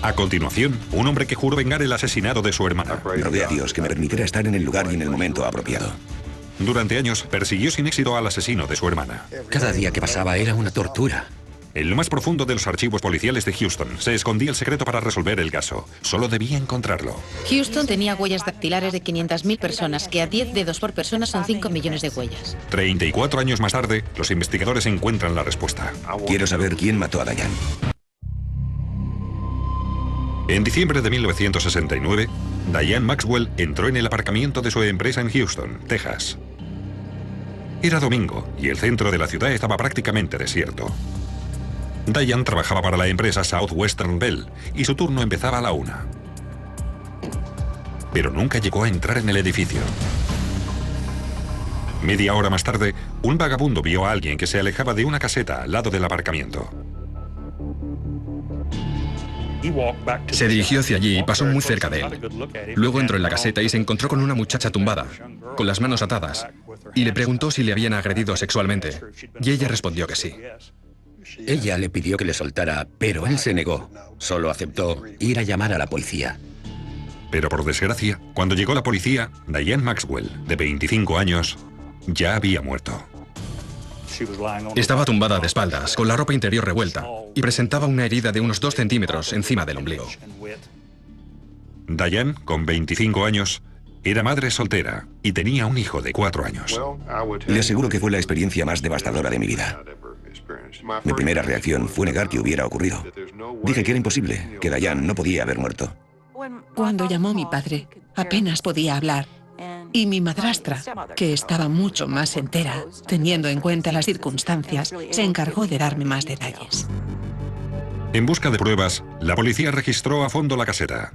A continuación, un hombre que juró vengar el asesinato de su hermana. Rogué a Dios que me permitiera estar en el lugar y en el momento apropiado. Durante años, persiguió sin éxito al asesino de su hermana. Cada día que pasaba era una tortura. En lo más profundo de los archivos policiales de Houston, se escondía el secreto para resolver el caso. Solo debía encontrarlo. Houston tenía huellas dactilares de 500.000 personas, que a 10 dedos por persona son 5 millones de huellas. 34 años más tarde, los investigadores encuentran la respuesta. Quiero saber quién mató a Diane. En diciembre de 1969, Diane Maxwell entró en el aparcamiento de su empresa en Houston, Texas. Era domingo y el centro de la ciudad estaba prácticamente desierto. Diane trabajaba para la empresa Southwestern Bell y su turno empezaba a la 1. Pero nunca llegó a entrar en el edificio. Media hora más tarde, un vagabundo vio a alguien que se alejaba de una caseta al lado del aparcamiento. Se dirigió hacia allí y pasó muy cerca de él. Luego entró en la caseta y se encontró con una muchacha tumbada, con las manos atadas, y le preguntó si le habían agredido sexualmente. Y ella respondió que sí. Ella le pidió que le soltara, pero él se negó. Solo aceptó ir a llamar a la policía. Pero por desgracia, cuando llegó la policía, Diane Maxwell, de 25 años, ya había muerto. Estaba tumbada de espaldas, con la ropa interior revuelta, y presentaba una herida de unos 2 centímetros encima del ombligo. Diane, con 25 años, era madre soltera y tenía un hijo de 4 años. Le aseguro que fue la experiencia más devastadora de mi vida. Mi primera reacción fue negar que hubiera ocurrido. Dije que era imposible, que Diane no podía haber muerto. Cuando llamó mi padre, apenas podía hablar. Y mi madrastra, que estaba mucho más entera, teniendo en cuenta las circunstancias, se encargó de darme más detalles. En busca de pruebas, la policía registró a fondo la caseta.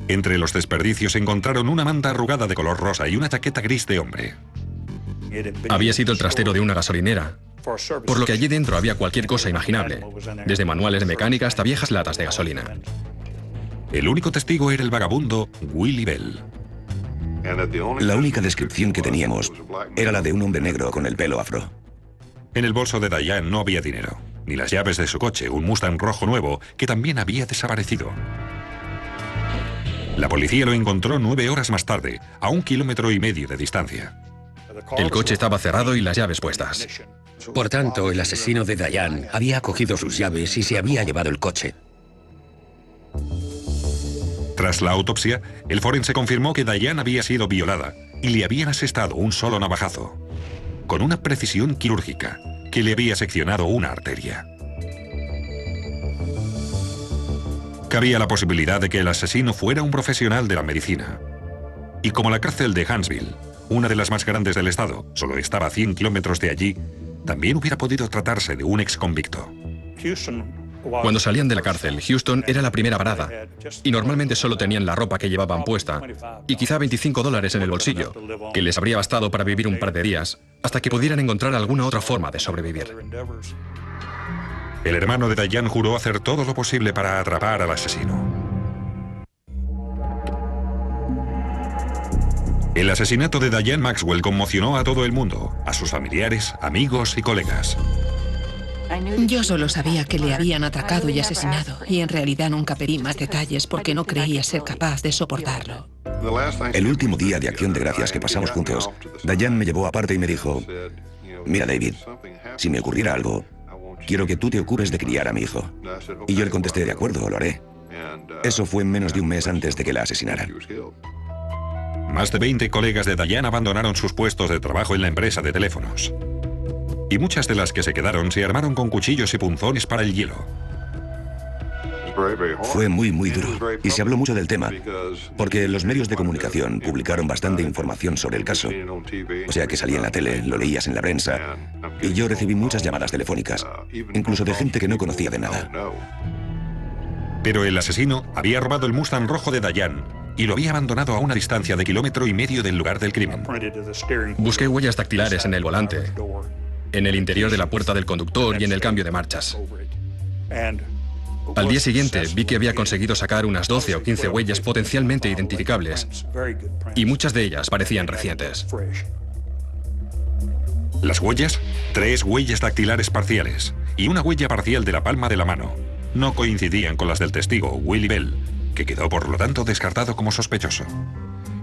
Entre los desperdicios encontraron una manta arrugada de color rosa y una chaqueta gris de hombre. Había sido el trastero de una gasolinera, por lo que allí dentro había cualquier cosa imaginable, desde manuales de mecánica hasta viejas latas de gasolina. El único testigo era el vagabundo Willie Bell. La única descripción que teníamos era la de un hombre negro con el pelo afro. En el bolso de Diane no había dinero, ni las llaves de su coche, un Mustang rojo nuevo, que también había desaparecido. La policía lo encontró 9 horas más tarde, a 1,5 kilómetros de distancia. El coche estaba cerrado y las llaves puestas. Por tanto, el asesino de Diane había cogido sus llaves y se había llevado el coche. Tras la autopsia, el forense confirmó que Diane había sido violada y le habían asestado un solo navajazo, con una precisión quirúrgica que le había seccionado una arteria. Cabía la posibilidad de que el asesino fuera un profesional de la medicina. Y como la cárcel de Huntsville, una de las más grandes del estado, solo estaba a 100 kilómetros de allí, también hubiera podido tratarse de un exconvicto. Cuando salían de la cárcel, Houston era la primera parada, y normalmente solo tenían la ropa que llevaban puesta, y quizá $25 en el bolsillo, que les habría bastado para vivir un par de días, hasta que pudieran encontrar alguna otra forma de sobrevivir. El hermano de Diane juró hacer todo lo posible para atrapar al asesino. El asesinato de Diane Maxwell conmocionó a todo el mundo, a sus familiares, amigos y colegas. Yo solo sabía que le habían atracado y asesinado, y en realidad nunca pedí más detalles porque no creía ser capaz de soportarlo. El último día de Acción de Gracias que pasamos juntos, Diane me llevó aparte y me dijo: mira, David, si me ocurriera algo, quiero que tú te ocupes de criar a mi hijo. Y yo le contesté: de acuerdo, lo haré. Eso fue en menos de un mes antes de que la asesinaran. Más de 20 colegas de Diane abandonaron sus puestos de trabajo en la empresa de teléfonos. Y muchas de las que se quedaron se armaron con cuchillos y punzones para el hielo. Fue muy duro, y se habló mucho del tema, porque los medios de comunicación publicaron bastante información sobre el caso. O sea que salía en la tele, lo leías en la prensa, y yo recibí muchas llamadas telefónicas, incluso de gente que no conocía de nada. Pero el asesino había robado el Mustang rojo de Diane y lo había abandonado a una distancia de 1,5 kilómetros del lugar del crimen. Busqué huellas dactilares en el volante, en el interior de la puerta del conductor y en el cambio de marchas. Al día siguiente vi que había conseguido sacar unas 12 o 15 huellas potencialmente identificables, y muchas de ellas parecían recientes. Las huellas, 3 huellas dactilares parciales y una huella parcial de la palma de la mano. no coincidían con las del testigo Willie Bell, que quedó por lo tanto descartado como sospechoso.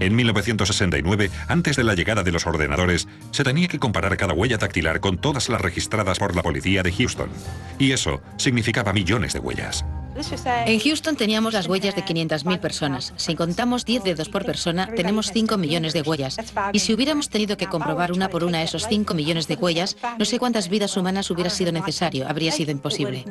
En 1969, antes de la llegada de los ordenadores, se tenía que comparar cada huella dactilar con todas las registradas por la policía de Houston. Y eso significaba millones de huellas. En Houston teníamos las huellas de 500.000 personas. Si contamos 10 dedos por persona, tenemos 5 millones de huellas. Y si hubiéramos tenido que comprobar una por una esos 5 millones de huellas, no sé cuántas vidas humanas hubiera sido necesario. Habría sido imposible.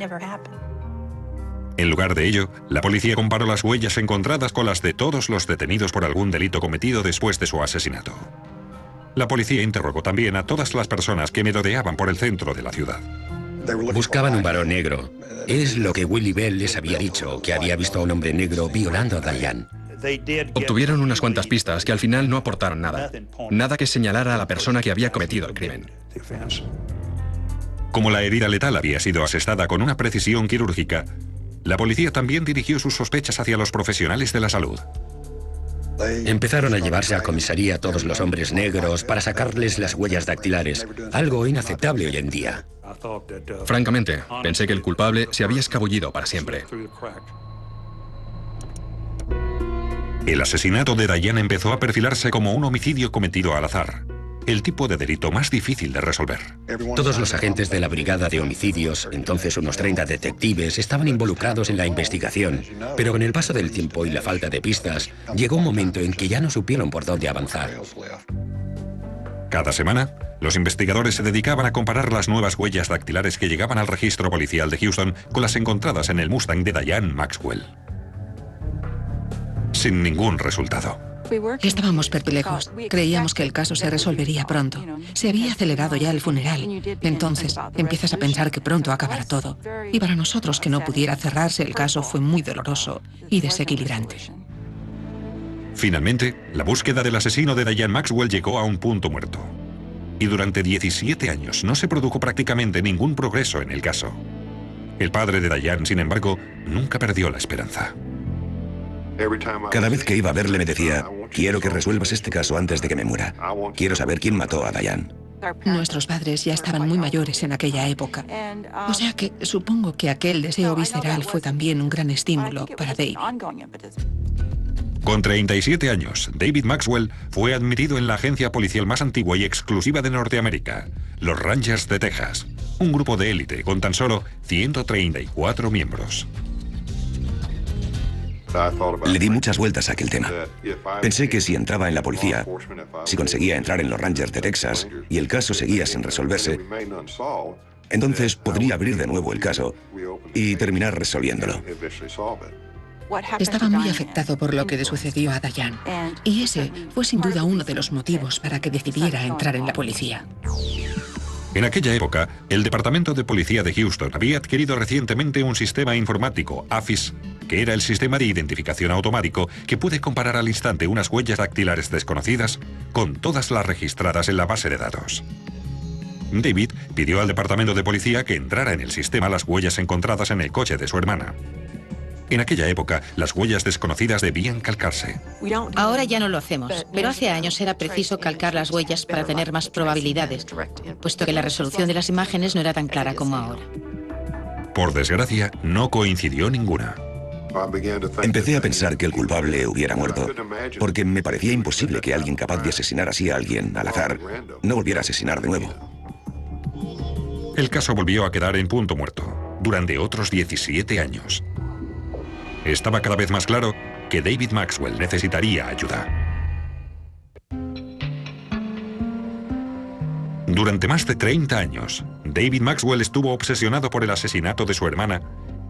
En lugar de ello, la policía comparó las huellas encontradas con las de todos los detenidos por algún delito cometido después de su asesinato. La policía interrogó también a todas las personas que merodeaban por el centro de la ciudad. Buscaban un varón negro. Es lo que Willie Bell les había dicho, que había visto a un hombre negro violando a Diane. Obtuvieron unas cuantas pistas que al final no aportaron nada. Nada que señalara a la persona que había cometido el crimen. Como la herida letal había sido asestada con una precisión quirúrgica, la policía también dirigió sus sospechas hacia los profesionales de la salud. Empezaron a llevarse a comisaría a todos los hombres negros para sacarles las huellas dactilares, algo inaceptable hoy en día. Francamente, pensé que el culpable se había escabullido para siempre. El asesinato de Diane empezó a perfilarse como un homicidio cometido al azar, el tipo de delito más difícil de resolver. Todos los agentes de la brigada de homicidios, entonces unos 30 detectives, estaban involucrados en la investigación, pero con el paso del tiempo y la falta de pistas, llegó un momento en que ya no supieron por dónde avanzar. Cada semana, los investigadores se dedicaban a comparar las nuevas huellas dactilares que llegaban al registro policial de Houston con las encontradas en el Mustang de Diane Maxwell. Sin ningún resultado. Estábamos perplejos. Creíamos que el caso se resolvería pronto. Se había acelerado ya el funeral. Entonces, empiezas a pensar que pronto acabará todo. Y para nosotros que no pudiera cerrarse el caso fue muy doloroso y desequilibrante. Finalmente, la búsqueda del asesino de Diane Maxwell llegó a un punto muerto. Y durante 17 años no se produjo prácticamente ningún progreso en el caso. El padre de Diane, sin embargo, nunca perdió la esperanza. Cada vez que iba a verle me decía, quiero que resuelvas este caso antes de que me muera. Quiero saber quién mató a Diane. Nuestros padres ya estaban muy mayores en aquella época. O sea que supongo que aquel deseo visceral fue también un gran estímulo para David. Con 37 años, David Maxwell fue admitido en la agencia policial más antigua y exclusiva de Norteamérica, los Rangers de Texas, un grupo de élite con tan solo 134 miembros. Le di muchas vueltas a aquel tema. Pensé que si entraba en la policía, si conseguía entrar en los Rangers de Texas y el caso seguía sin resolverse, entonces podría abrir de nuevo el caso y terminar resolviéndolo. Estaba muy afectado por lo que le sucedió a Diane. Y ese fue sin duda uno de los motivos para que decidiera entrar en la policía. En aquella época, el Departamento de Policía de Houston había adquirido recientemente un sistema informático, AFIS, que era el sistema de identificación automático que puede comparar al instante unas huellas dactilares desconocidas con todas las registradas en la base de datos. David pidió al Departamento de Policía que entrara en el sistema las huellas encontradas en el coche de su hermana. En aquella época, las huellas desconocidas debían calcarse. Ahora ya no lo hacemos, pero hace años era preciso calcar las huellas para tener más probabilidades, puesto que la resolución de las imágenes no era tan clara como ahora. Por desgracia, no coincidió ninguna. Empecé a pensar que el culpable hubiera muerto, porque me parecía imposible que alguien capaz de asesinar así a alguien al azar no volviera a asesinar de nuevo. El caso volvió a quedar en punto muerto, durante otros 17 años. Estaba cada vez más claro que David Maxwell necesitaría ayuda. Durante más de 30 años, David Maxwell estuvo obsesionado por el asesinato de su hermana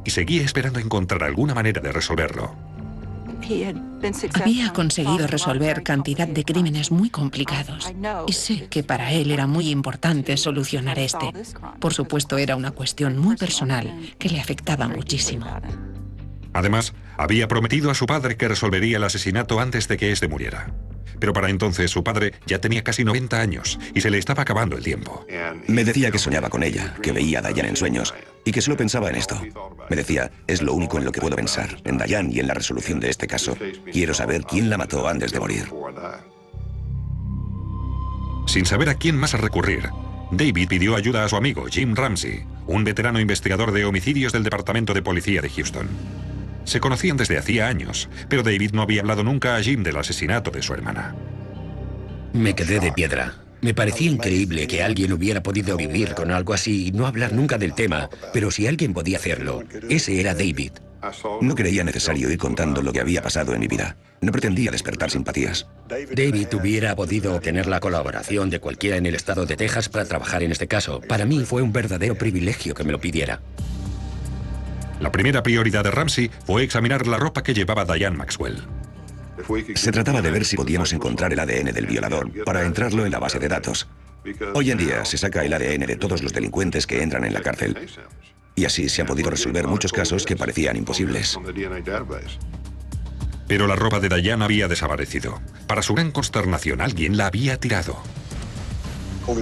y seguía esperando encontrar alguna manera de resolverlo. Había conseguido resolver cantidad de crímenes muy complicados y sé que para él era muy importante solucionar este. Por supuesto, era una cuestión muy personal que le afectaba muchísimo. Además, había prometido a su padre que resolvería el asesinato antes de que éste muriera. Pero para entonces su padre ya tenía casi 90 años y se le estaba acabando el tiempo. Me decía que soñaba con ella, que veía a Diane en sueños y que solo pensaba en esto. Me decía, es lo único en lo que puedo pensar, en Diane y en la resolución de este caso. Quiero saber quién la mató antes de morir. Sin saber a quién más recurrir, David pidió ayuda a su amigo Jim Ramsey, un veterano investigador de homicidios del Departamento de Policía de Houston. Se conocían desde hacía años, pero David no había hablado nunca a Jim del asesinato de su hermana. Me quedé de piedra. Me parecía increíble que alguien hubiera podido vivir con algo así y no hablar nunca del tema, pero si alguien podía hacerlo, ese era David. No creía necesario ir contando lo que había pasado en mi vida. No pretendía despertar simpatías. David hubiera podido obtener la colaboración de cualquiera en el estado de Texas para trabajar en este caso. Para mí fue un verdadero privilegio que me lo pidiera. La primera prioridad de Ramsey fue examinar la ropa que llevaba Diane Maxwell. Se trataba de ver si podíamos encontrar el ADN del violador para entrarlo en la base de datos. Hoy en día se saca el ADN de todos los delincuentes que entran en la cárcel. Y así se han podido resolver muchos casos que parecían imposibles. Pero la ropa de Diane había desaparecido. Para su gran consternación, alguien la había tirado.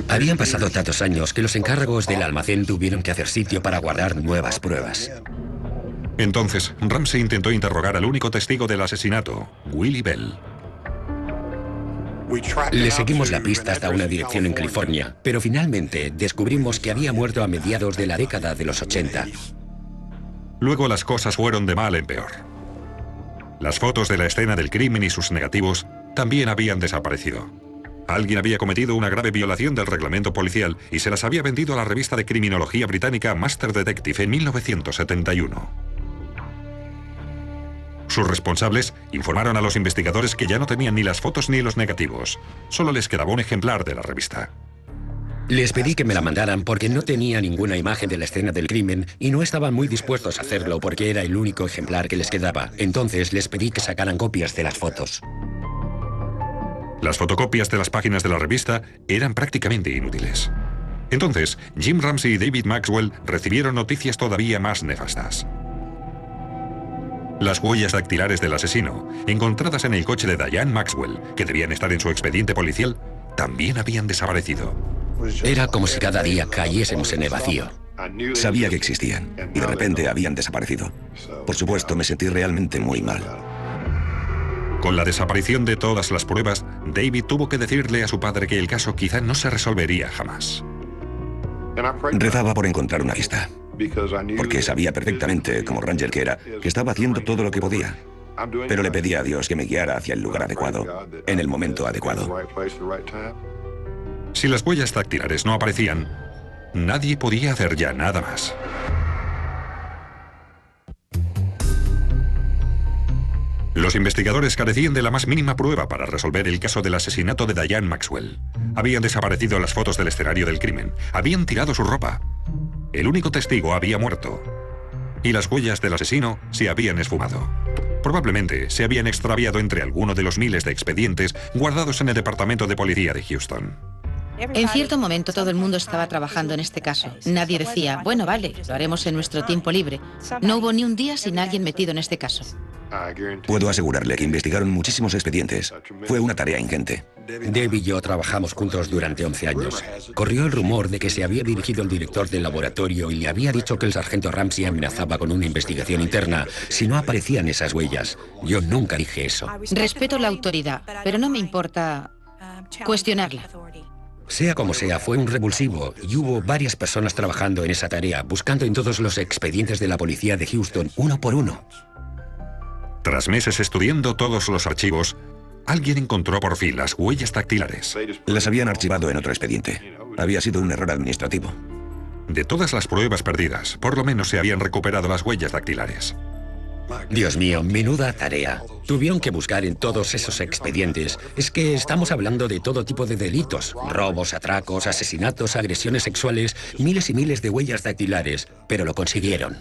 Habían pasado tantos años que los encargos del almacén tuvieron que hacer sitio para guardar nuevas pruebas. Entonces, Ramsey intentó interrogar al único testigo del asesinato, Willie Bell. Le seguimos la pista hasta una dirección en California, pero finalmente descubrimos que había muerto a mediados de la década de los 80. Luego las cosas fueron de mal en peor. Las fotos de la escena del crimen y sus negativos también habían desaparecido. Alguien había cometido una grave violación del reglamento policial y se las había vendido a la revista de criminología británica Master Detective en 1971. Sus responsables informaron a los investigadores que ya no tenían ni las fotos ni los negativos. Solo les quedaba un ejemplar de la revista. Les pedí que me la mandaran porque no tenía ninguna imagen de la escena del crimen y no estaban muy dispuestos a hacerlo porque era el único ejemplar que les quedaba. Entonces les pedí que sacaran copias de las fotos. Las fotocopias de las páginas de la revista eran prácticamente inútiles. Entonces, Jim Ramsey y David Maxwell recibieron noticias todavía más nefastas. Las huellas dactilares del asesino, encontradas en el coche de Diane Maxwell, que debían estar en su expediente policial, también habían desaparecido. Era como si cada día cayésemos en el vacío. Sabía que existían y de repente habían desaparecido. Por supuesto, me sentí realmente muy mal. Con la desaparición de todas las pruebas, David tuvo que decirle a su padre que el caso quizá no se resolvería jamás. Rezaba por encontrar una pista, porque sabía perfectamente, como ranger que era, que estaba haciendo todo lo que podía. Pero le pedía a Dios que me guiara hacia el lugar adecuado, en el momento adecuado. Si las huellas dactilares no aparecían, nadie podía hacer ya nada más. Los investigadores carecían de la más mínima prueba para resolver el caso del asesinato de Diane Maxwell. Habían desaparecido las fotos del escenario del crimen. Habían tirado su ropa. El único testigo había muerto. Y las huellas del asesino se habían esfumado. Probablemente se habían extraviado entre alguno de los miles de expedientes guardados en el Departamento de Policía de Houston. En cierto momento todo el mundo estaba trabajando en este caso. Nadie decía, bueno, vale, lo haremos en nuestro tiempo libre. No hubo ni un día sin alguien metido en este caso. Puedo asegurarle que investigaron muchísimos expedientes. Fue una tarea ingente. Dave y yo trabajamos juntos durante 11 años. Corrió el rumor de que se había dirigido el director del laboratorio y le había dicho que el sargento Ramsey amenazaba con una investigación interna si no aparecían esas huellas. Yo nunca dije eso. Respeto la autoridad, pero no me importa cuestionarla. Sea como sea, fue un revulsivo y hubo varias personas trabajando en esa tarea, buscando en todos los expedientes de la policía de Houston, uno por uno. Tras meses estudiando todos los archivos, alguien encontró por fin las huellas dactilares. Las habían archivado en otro expediente. Había sido un error administrativo. De todas las pruebas perdidas, por lo menos se habían recuperado las huellas dactilares. Dios mío, menuda tarea. Tuvieron que buscar en todos esos expedientes. Es que estamos hablando de todo tipo de delitos. Robos, atracos, asesinatos, agresiones sexuales, miles y miles de huellas dactilares. Pero lo consiguieron.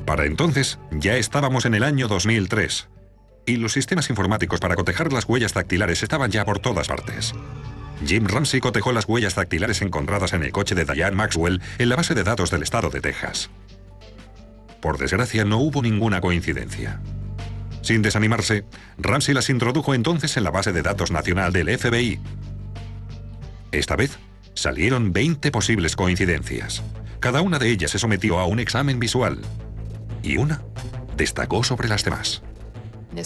Para entonces, ya estábamos en el año 2003. Y los sistemas informáticos para cotejar las huellas dactilares estaban ya por todas partes. Jim Ramsey cotejó las huellas dactilares encontradas en el coche de Diane Maxwell en la base de datos del estado de Texas. Por desgracia, no hubo ninguna coincidencia. Sin desanimarse, Ramsey las introdujo entonces en la base de datos nacional del FBI. Esta vez, salieron 20 posibles coincidencias. Cada una de ellas se sometió a un examen visual. Y una destacó sobre las demás.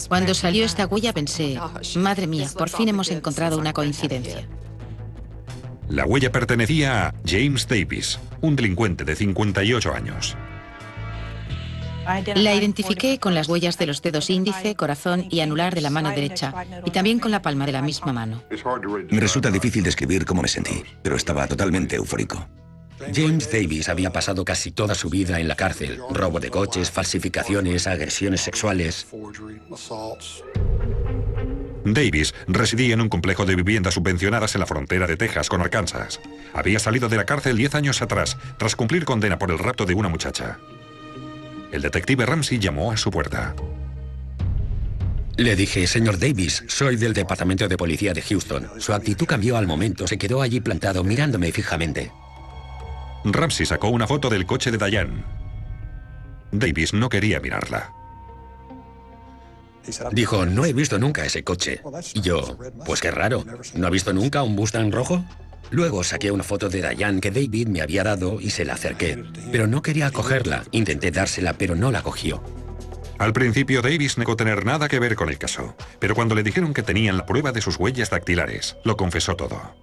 Cuando salió esta huella pensé, madre mía, por fin hemos encontrado una coincidencia. La huella pertenecía a James Davis, un delincuente de 58 años. La identifiqué con las huellas de los dedos índice, corazón y anular de la mano derecha, y también con la palma de la misma mano. Me resulta difícil describir cómo me sentí, pero estaba totalmente eufórico. James Davis había pasado casi toda su vida en la cárcel. Robo de coches, falsificaciones, agresiones sexuales. Davis residía en un complejo de viviendas subvencionadas en la frontera de Texas con Arkansas. Había salido de la cárcel 10 años atrás, tras cumplir condena por el rapto de una muchacha. El detective Ramsey llamó a su puerta. Le dije, señor Davis, soy del departamento de policía de Houston. Su actitud cambió al momento, se quedó allí plantado mirándome fijamente. Ramsey sacó una foto del coche de Diane. Davis no quería mirarla. Dijo, no he visto nunca ese coche. Y yo, pues qué raro, ¿no ha visto nunca un Mustang rojo? Luego saqué una foto de Diane que David me había dado y se la acerqué. Pero no quería cogerla. Intenté dársela, pero no la cogió. Al principio Davis negó tener nada que ver con el caso, pero cuando le dijeron que tenían la prueba de sus huellas dactilares, lo confesó todo.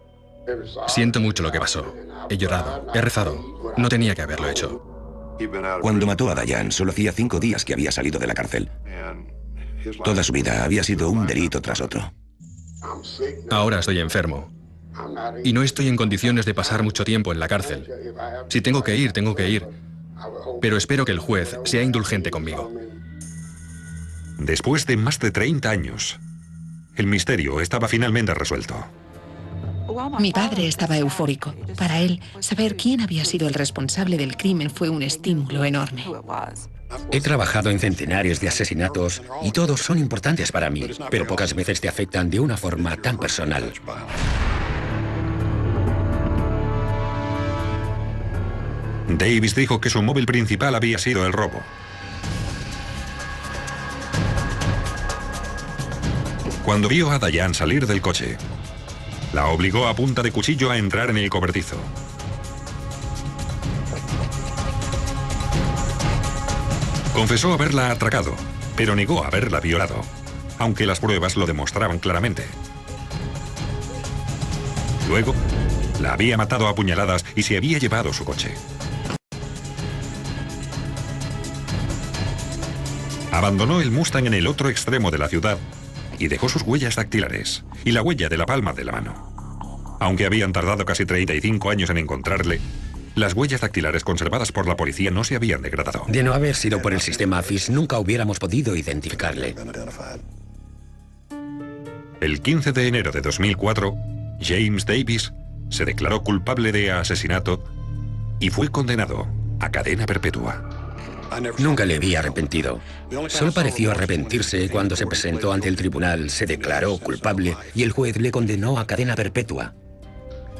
Siento mucho lo que pasó. He llorado, he rezado. No tenía que haberlo hecho. Cuando mató a Diane, solo hacía 5 días que había salido de la cárcel. Toda su vida había sido un delito tras otro. Ahora estoy enfermo. Y no estoy en condiciones de pasar mucho tiempo en la cárcel. Si tengo que ir, tengo que ir. Pero espero que el juez sea indulgente conmigo. Después de más de 30 años, el misterio estaba finalmente resuelto. Mi padre estaba eufórico. Para él, saber quién había sido el responsable del crimen fue un estímulo enorme. He trabajado en centenares de asesinatos y todos son importantes para mí, pero pocas veces te afectan de una forma tan personal. Davis dijo que su móvil principal había sido el robo. Cuando vio a Diane salir del coche, la obligó a punta de cuchillo a entrar en el cobertizo. Confesó haberla atracado, pero negó haberla violado, aunque las pruebas lo demostraban claramente. Luego, la había matado a puñaladas y se había llevado su coche. Abandonó el Mustang en el otro extremo de la ciudad y dejó sus huellas dactilares y la huella de la palma de la mano. Aunque habían tardado casi 35 años en encontrarle, las huellas dactilares conservadas por la policía no se habían degradado. De no haber sido por el sistema AFIS, nunca hubiéramos podido identificarle. El 15 de enero de 2004, James Davis se declaró culpable de asesinato y fue condenado a cadena perpetua. Nunca le vi arrepentido. Solo pareció arrepentirse cuando se presentó ante el tribunal, se declaró culpable y el juez le condenó a cadena perpetua.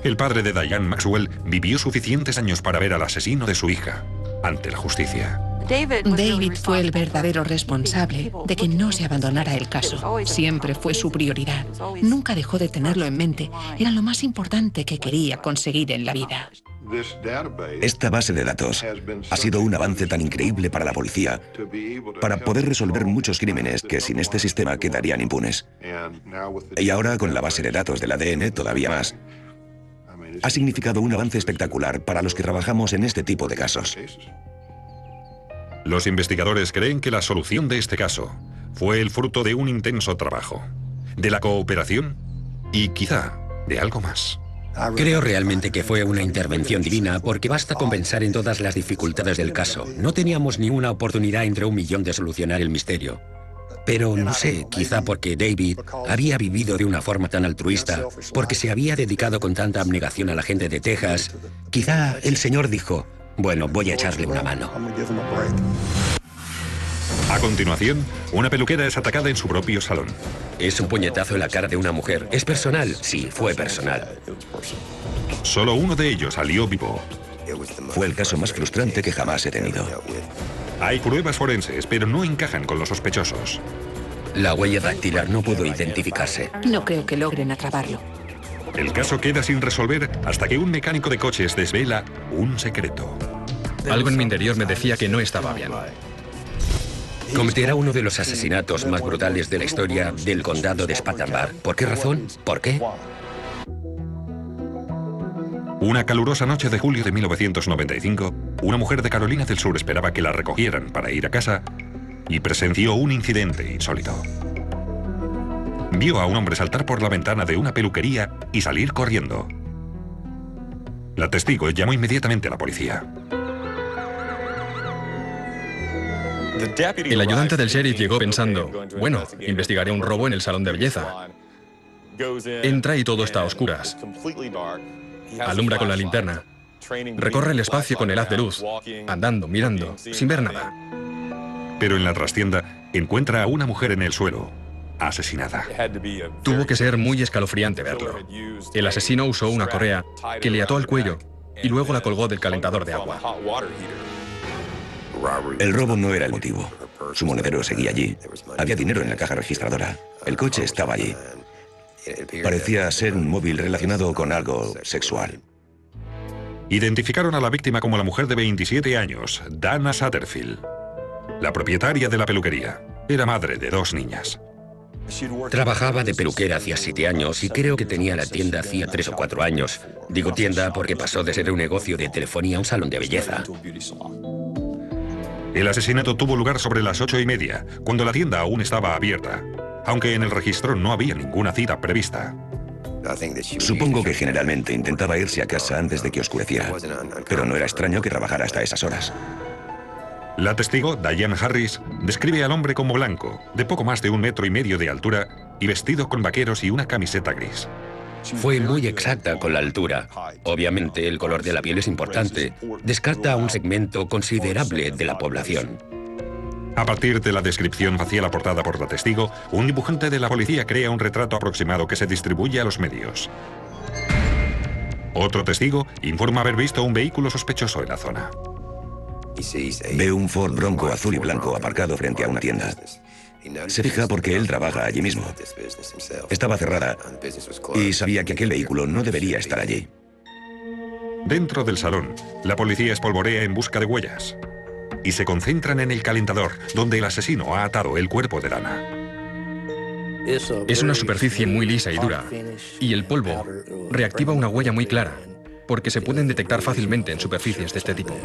El padre de Diane Maxwell vivió suficientes años para ver al asesino de su hija ante la justicia. David fue el verdadero responsable de que no se abandonara el caso. Siempre fue su prioridad. Nunca dejó de tenerlo en mente. Era lo más importante que quería conseguir en la vida. Esta base de datos ha sido un avance tan increíble para la policía, para poder resolver muchos crímenes que sin este sistema quedarían impunes. Y ahora, con la base de datos del ADN, todavía más. Ha significado un avance espectacular para los que trabajamos en este tipo de casos. Los investigadores creen que la solución de este caso fue el fruto de un intenso trabajo, de la cooperación y quizá de algo más. Creo realmente que fue una intervención divina porque basta con pensar en todas las dificultades del caso. No teníamos ni una oportunidad entre 1 millón de solucionar el misterio. Pero no sé, quizá porque David había vivido de una forma tan altruista, porque se había dedicado con tanta abnegación a la gente de Texas, quizá el Señor dijo, bueno, voy a echarle una mano. A continuación, una peluquera es atacada en su propio salón. Es un puñetazo en la cara de una mujer. ¿Es personal? Sí, fue personal. Solo uno de ellos salió vivo. Fue el caso más frustrante que jamás he tenido. Hay pruebas forenses, pero no encajan con los sospechosos. La huella dactilar no pudo identificarse. No creo que logren atraparlo. El caso queda sin resolver hasta que un mecánico de coches desvela un secreto. Algo en mi interior me decía que no estaba bien. Cometerá uno de los asesinatos más brutales de la historia del condado de Spartanburg. ¿Por qué razón? ¿Por qué? Una calurosa noche de julio de 1995, una mujer de Carolina del Sur esperaba que la recogieran para ir a casa y presenció un incidente insólito. Vio a un hombre saltar por la ventana de una peluquería y salir corriendo. La testigo llamó inmediatamente a la policía. El ayudante del sheriff llegó pensando, bueno, investigaré un robo en el salón de belleza. Entra y todo está a oscuras. Alumbra con la linterna. Recorre el espacio con el haz de luz, andando, mirando, sin ver nada. Pero en la trastienda encuentra a una mujer en el suelo, asesinada. Tuvo que ser muy escalofriante verlo. El asesino usó una correa que le ató al cuello y luego la colgó del calentador de agua. El robo no era el motivo. Su monedero seguía allí. Había dinero en la caja registradora. El coche estaba allí. Parecía ser un móvil relacionado con algo sexual. Identificaron a la víctima como la mujer de 27 años, Dana Satterfield, la propietaria de la peluquería. Era madre de 2 niñas. Trabajaba de peluquera hacía 7 años y creo que tenía la tienda hacía 3 o 4 años. Digo tienda porque pasó de ser un negocio de telefonía a un salón de belleza. El asesinato tuvo lugar sobre las 8:30, cuando la tienda aún estaba abierta, aunque en el registro no había ninguna cita prevista. Supongo que generalmente intentaba irse a casa antes de que oscureciera, pero no era extraño que trabajara hasta esas horas. La testigo, Diane Harris, describe al hombre como blanco, de poco más de 1,5 metros de altura y vestido con vaqueros y una camiseta gris. Fue muy exacta con la altura. Obviamente el color de la piel es importante. Descarta a un segmento considerable de la población. A partir de la descripción facial aportada por la testigo, un dibujante de la policía crea un retrato aproximado que se distribuye a los medios. Otro testigo informa haber visto un vehículo sospechoso en la zona. Ve un Ford Bronco azul y blanco aparcado frente a una tienda. Se fija porque él trabaja allí mismo. Estaba cerrada y sabía que aquel vehículo no debería estar allí. Dentro del salón, la policía espolvorea en busca de huellas y se concentran en el calentador, donde el asesino ha atado el cuerpo de Dana. Es una superficie muy lisa y dura, y el polvo reactiva una huella muy clara, porque se pueden detectar fácilmente en superficies de este tipo.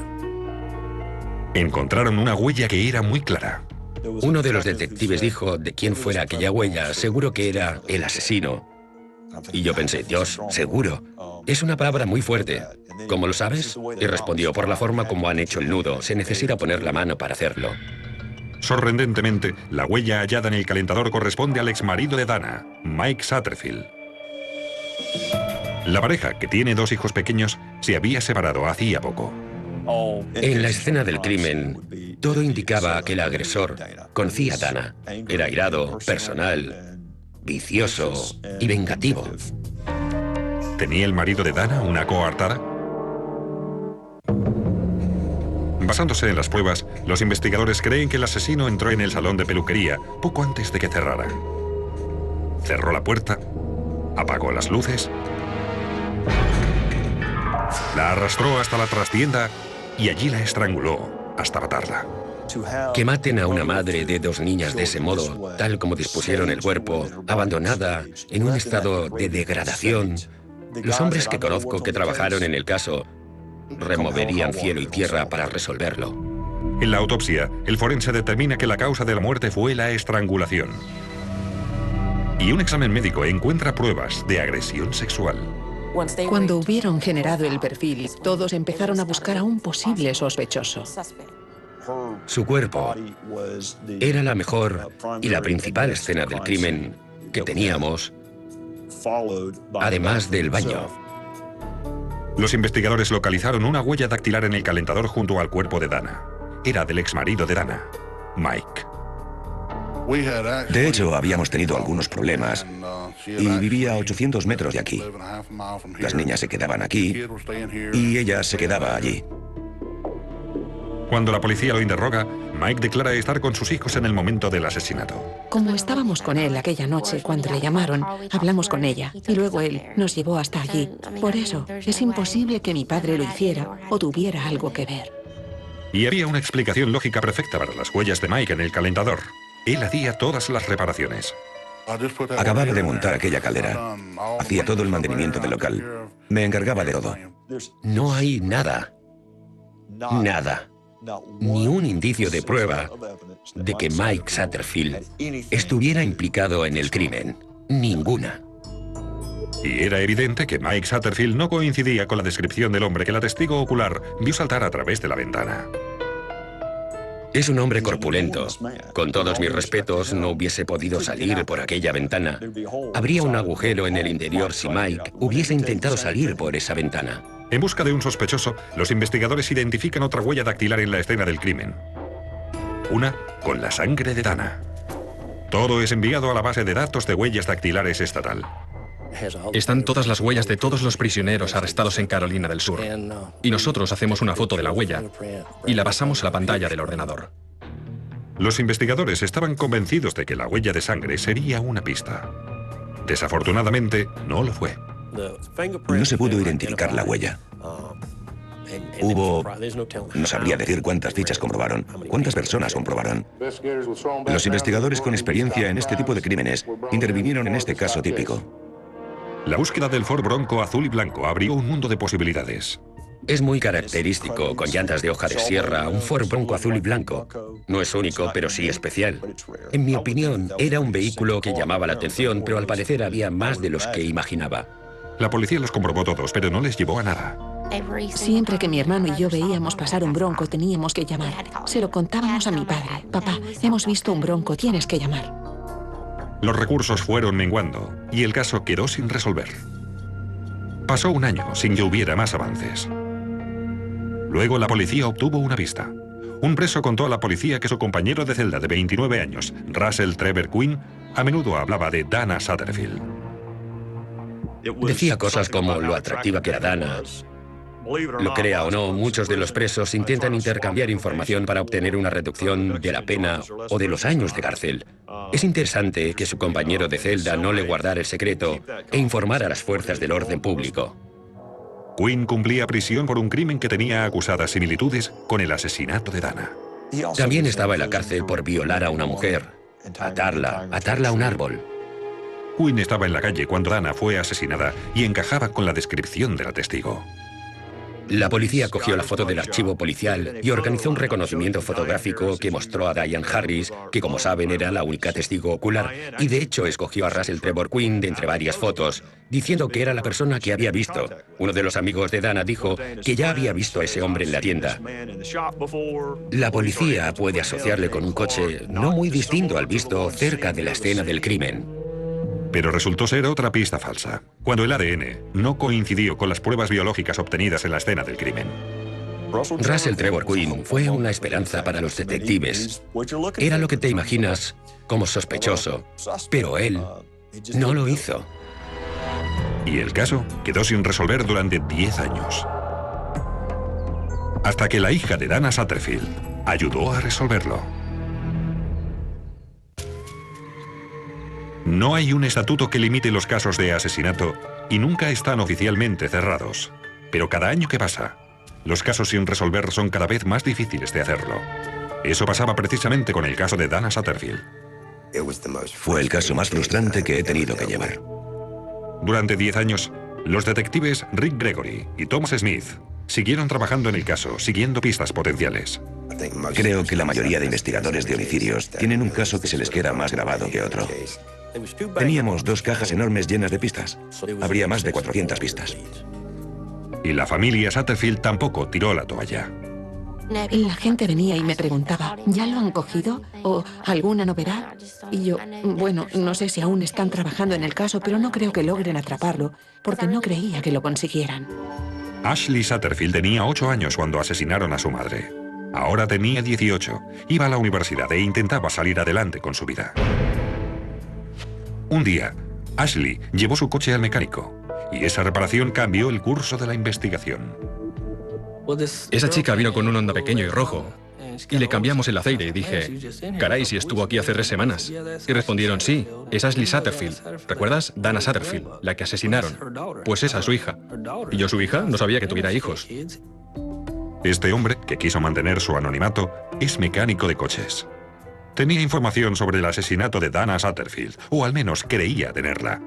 Encontraron una huella que era muy clara. Uno de los detectives dijo de quién fuera aquella huella, seguro que era el asesino. Y yo pensé, Dios, seguro. Es una palabra muy fuerte. ¿Cómo lo sabes? Y respondió, por la forma como han hecho el nudo. Se necesita poner la mano para hacerlo. Sorprendentemente, la huella hallada en el calentador corresponde al exmarido de Dana, Mike Satterfield. La pareja, que tiene 2 hijos pequeños, se había separado hacía poco. En la escena del crimen, todo indicaba que el agresor conocía a Dana. Era airado, personal, vicioso y vengativo. ¿Tenía el marido de Dana una coartada? Basándose en las pruebas, los investigadores creen que el asesino entró en el salón de peluquería poco antes de que cerrara. Cerró la puerta, apagó las luces, la arrastró hasta la trastienda y allí la estranguló hasta matarla. Que maten a una madre de 2 niñas de ese modo, tal como dispusieron el cuerpo, abandonada, en un estado de degradación. Los hombres que conozco que trabajaron en el caso removerían cielo y tierra para resolverlo. En la autopsia, el forense determina que la causa de la muerte fue la estrangulación. Y un examen médico encuentra pruebas de agresión sexual. Cuando hubieron generado el perfil, todos empezaron a buscar a un posible sospechoso. Su cuerpo era la mejor y la principal escena del crimen que teníamos, además del baño. Los investigadores localizaron una huella dactilar en el calentador junto al cuerpo de Dana. Era del exmarido de Dana, Mike. De hecho, habíamos tenido algunos problemas y vivía a 800 metros de aquí. Las niñas se quedaban aquí y ella se quedaba allí. Cuando la policía lo interroga, Mike declara estar con sus hijos en el momento del asesinato. Como estábamos con él aquella noche cuando le llamaron, hablamos con ella y luego él nos llevó hasta allí. Por eso, es imposible que mi padre lo hiciera o tuviera algo que ver. Y había una explicación lógica perfecta para las huellas de Mike en el calentador. Él hacía todas las reparaciones. Acababa de montar aquella caldera. Hacía todo el mantenimiento del local. Me encargaba de todo. No hay nada. Nada. Ni un indicio de prueba de que Mike Satterfield estuviera implicado en el crimen. Ninguna. Y era evidente que Mike Satterfield no coincidía con la descripción del hombre que la testigo ocular vio saltar a través de la ventana. Es un hombre corpulento. Con todos mis respetos, no hubiese podido salir por aquella ventana. Habría un agujero en el interior si Mike hubiese intentado salir por esa ventana. En busca de un sospechoso, los investigadores identifican otra huella dactilar en la escena del crimen. Una con la sangre de Dana. Todo es enviado a la base de datos de huellas dactilares estatal. Están todas las huellas de todos los prisioneros arrestados en Carolina del Sur. Y nosotros hacemos una foto de la huella y la pasamos a la pantalla del ordenador. Los investigadores estaban convencidos de que la huella de sangre sería una pista. Desafortunadamente, no lo fue. No se pudo identificar la huella. No sabría decir cuántas fichas comprobaron, cuántas personas comprobaron. Los investigadores con experiencia en este tipo de crímenes intervinieron en este caso típico. La búsqueda del Ford Bronco azul y blanco abrió un mundo de posibilidades. Es muy característico, con llantas de hoja de sierra, un Ford Bronco azul y blanco. No es único, pero sí especial. En mi opinión, era un vehículo que llamaba la atención, pero al parecer había más de los que imaginaba. La policía los comprobó todos, pero no les llevó a nada. Siempre que mi hermano y yo veíamos pasar un bronco, teníamos que llamar. Se lo contábamos a mi padre. Papá, hemos visto un bronco, tienes que llamar. Los recursos fueron menguando y el caso quedó sin resolver. Pasó un año sin que hubiera más avances. Luego la policía obtuvo una pista. Un preso contó a la policía que su compañero de celda de 29 años, Russell Trevor Quinn, a menudo hablaba de Dana Satterfield. Decía cosas como lo atractiva que era Dana. Lo crea o no, muchos de los presos intentan intercambiar información para obtener una reducción de la pena o de los años de cárcel. Es interesante que su compañero de celda no le guardara el secreto e informara a las fuerzas del orden público. Quinn cumplía prisión por un crimen que tenía acusadas similitudes con el asesinato de Dana. También estaba en la cárcel por violar a una mujer, atarla a un árbol. Quinn estaba en la calle cuando Dana fue asesinada y encajaba con la descripción de la testigo. La policía cogió la foto del archivo policial y organizó un reconocimiento fotográfico que mostró a Diane Harris, que como saben era la única testigo ocular, y de hecho escogió a Russell Trevor Quinn de entre varias fotos, diciendo que era la persona que había visto. Uno de los amigos de Dana dijo que ya había visto a ese hombre en la tienda. La policía puede asociarle con un coche no muy distinto al visto cerca de la escena del crimen. Pero resultó ser otra pista falsa, cuando el ADN no coincidió con las pruebas biológicas obtenidas en la escena del crimen. Russell Trevor Quinn fue una esperanza para los detectives. Era lo que te imaginas como sospechoso, pero él no lo hizo. Y el caso quedó sin resolver durante 10 años. Hasta que la hija de Dana Satterfield ayudó a resolverlo. No hay un estatuto que limite los casos de asesinato y nunca están oficialmente cerrados. Pero cada año que pasa, los casos sin resolver son cada vez más difíciles de hacerlo. Eso pasaba precisamente con el caso de Dana Satterfield. Fue el caso más frustrante que he tenido que llevar. Durante 10 años, los detectives Rick Gregory y Thomas Smith siguieron trabajando en el caso, siguiendo pistas potenciales. Creo que la mayoría de investigadores de homicidios tienen un caso que se les queda más grabado que otro. Teníamos 2 cajas enormes llenas de pistas. Habría más de 400 pistas. Y la familia Satterfield tampoco tiró la toalla. La gente venía y me preguntaba, ¿ya lo han cogido? ¿O alguna novedad? Y yo, bueno, no sé si aún están trabajando en el caso, pero no creo que logren atraparlo, porque no creía que lo consiguieran. Ashley Satterfield tenía 8 años cuando asesinaron a su madre. Ahora tenía 18, iba a la universidad e intentaba salir adelante con su vida. Un día, Ashley llevó su coche al mecánico y esa reparación cambió el curso de la investigación. Esa chica vino con un Honda pequeño y rojo y le cambiamos el aceite y dije, caray, si estuvo aquí hace 3 semanas. Y respondieron, sí, es Ashley Satterfield. ¿Recuerdas? Dana Satterfield, la que asesinaron. Pues esa es su hija. Y yo, su hija, no sabía que tuviera hijos. Este hombre, que quiso mantener su anonimato, es mecánico de coches. Tenía información sobre el asesinato de Dana Satterfield, o al menos creía tenerla.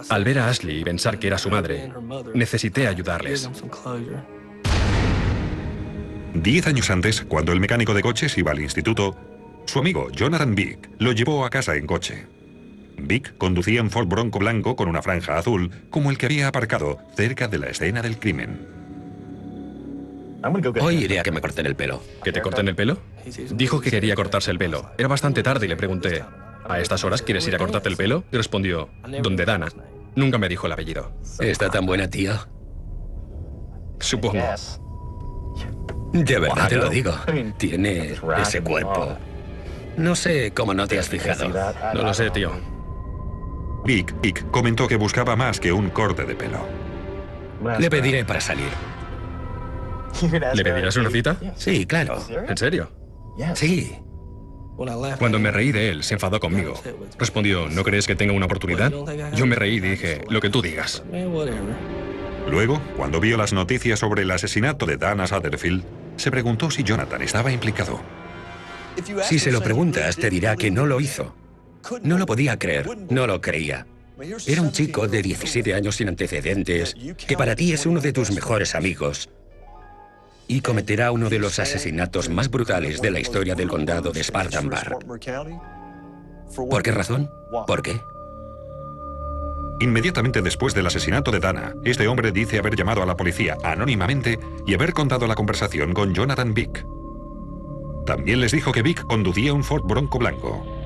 Al ver a Ashley y pensar que era su madre, necesité ayudarles. 10 años antes, cuando el mecánico de coches iba al instituto, su amigo Jonathan Vick lo llevó a casa en coche. Vick conducía un Ford Bronco blanco con una franja azul, como el que había aparcado cerca de la escena del crimen. Hoy iré a que me corten el pelo. ¿Que te corten el pelo? Dijo que quería cortarse el pelo. Era bastante tarde y le pregunté, ¿a estas horas quieres ir a cortarte el pelo? Y respondió, ¿dónde Dana? Nunca me dijo el apellido. ¿Está tan buena, tío? Supongo. De verdad te lo digo. Tiene ese cuerpo. No sé cómo no te has fijado. No lo sé, tío. Vick comentó que buscaba más que un corte de pelo. Le pediré para salir. ¿Le pedirás una cita? Sí, claro. ¿En serio? Sí. Cuando me reí de él, se enfadó conmigo. Respondió, ¿no crees que tenga una oportunidad? Yo me reí y dije, lo que tú digas. Luego, cuando vio las noticias sobre el asesinato de Dana Satterfield, se preguntó si Jonathan estaba implicado. Si se lo preguntas, te dirá que no lo hizo. No lo podía creer, no lo creía. Era un chico de 17 años sin antecedentes, que para ti es uno de tus mejores amigos, y cometerá uno de los asesinatos más brutales de la historia del condado de Spartanburg. ¿Por qué razón? ¿Por qué? Inmediatamente después del asesinato de Dana, este hombre dice haber llamado a la policía anónimamente y haber contado la conversación con Jonathan Vick. También les dijo que Vick conducía un Ford Bronco blanco.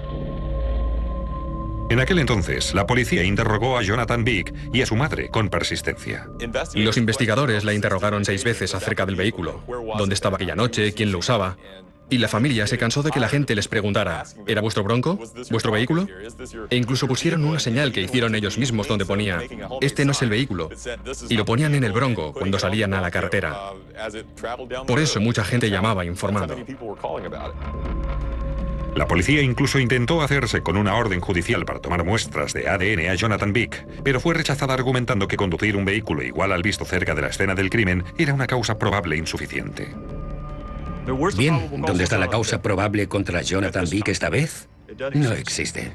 En aquel entonces, la policía interrogó a Jonathan Vick y a su madre con persistencia. Los investigadores la interrogaron 6 veces acerca del vehículo, dónde estaba aquella noche, quién lo usaba. Y la familia se cansó de que la gente les preguntara, ¿era vuestro Bronco? ¿Vuestro vehículo? E incluso pusieron una señal que hicieron ellos mismos donde ponía, este no es el vehículo. Y lo ponían en el Bronco cuando salían a la carretera. Por eso mucha gente llamaba informando. La policía incluso intentó hacerse con una orden judicial para tomar muestras de ADN a Jonathan Vick, pero fue rechazada argumentando que conducir un vehículo igual al visto cerca de la escena del crimen era una causa probable insuficiente. Bien, ¿dónde está la causa probable contra Jonathan Vick esta vez? No existe.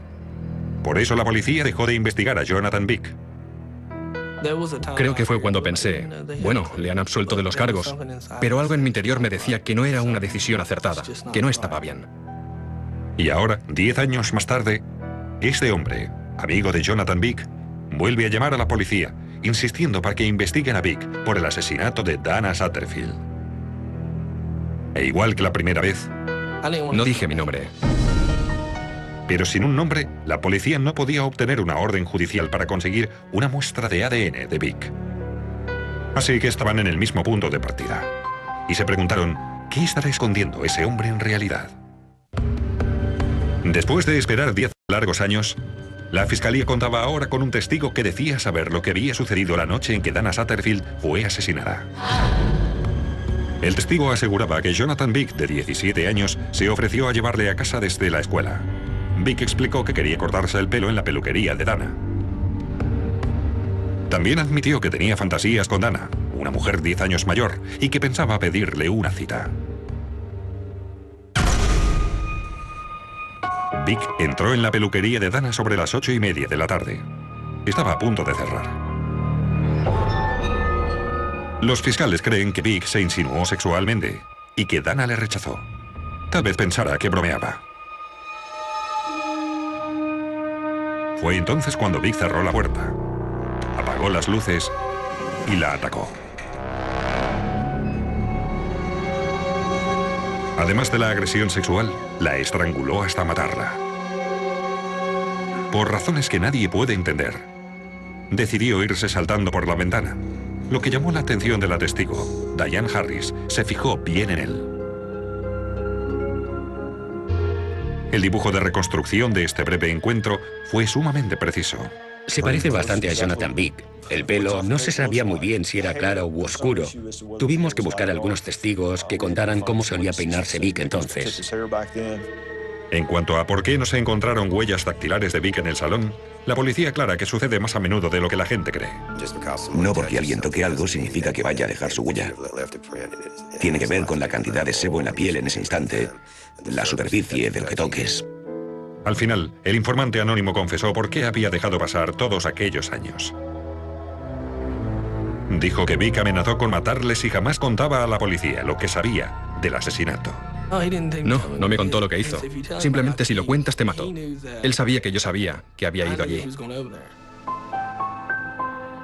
Por eso la policía dejó de investigar a Jonathan Vick. Creo que fue cuando pensé, bueno, le han absuelto de los cargos, pero algo en mi interior me decía que no era una decisión acertada, que no estaba bien. Y ahora, 10 años más tarde, este hombre, amigo de Jonathan Vick, vuelve a llamar a la policía, insistiendo para que investiguen a Vick por el asesinato de Dana Satterfield. E igual que la primera vez, No dije mi nombre. pero sin un nombre, la policía no podía obtener una orden judicial para conseguir una muestra de ADN de Vick. Así que estaban en el mismo punto de partida. Y se preguntaron, ¿qué estará escondiendo ese hombre en realidad? Después de esperar 10 largos años, la fiscalía contaba ahora con un testigo que decía saber lo que había sucedido la noche en que Dana Satterfield fue asesinada. El testigo aseguraba que Jonathan Vick, de 17 años, se ofreció a llevarle a casa desde la escuela. Vick explicó que quería cortarse el pelo en la peluquería de Dana. También admitió que tenía fantasías con Dana, una mujer 10 años mayor, y que pensaba pedirle una cita. Vick entró en la peluquería de Dana sobre las 8:30 de la tarde. Estaba a punto de cerrar. Los fiscales creen que Vick se insinuó sexualmente y que Dana le rechazó. Tal vez pensara que bromeaba. Fue entonces cuando Vick cerró la puerta, apagó las luces y la atacó. Además de la agresión sexual, la estranguló hasta matarla. Por razones que nadie puede entender, decidió irse saltando por la ventana. Lo que llamó la atención de la testigo, Diane Harris, se fijó bien en él. El dibujo de reconstrucción de este breve encuentro fue sumamente preciso. Se parece bastante a Jonathan Vick. El pelo no se sabía muy bien si era claro u oscuro. Tuvimos que buscar algunos testigos que contaran cómo solía peinarse Vick entonces. En cuanto a por qué no se encontraron huellas dactilares de Vick en el salón, La policía aclara que sucede más a menudo de lo que la gente cree. No porque alguien toque algo significa que vaya a dejar su huella. Tiene que ver con la cantidad de sebo en la piel en ese instante, la superficie de lo que toques. Al final, el informante anónimo confesó por qué había dejado pasar todos aquellos años. Dijo que Vic amenazó con matarles y jamás contaba a la policía lo que sabía del asesinato. No me contó lo que hizo. Simplemente si lo cuentas te mató. Él sabía que yo sabía que había ido allí.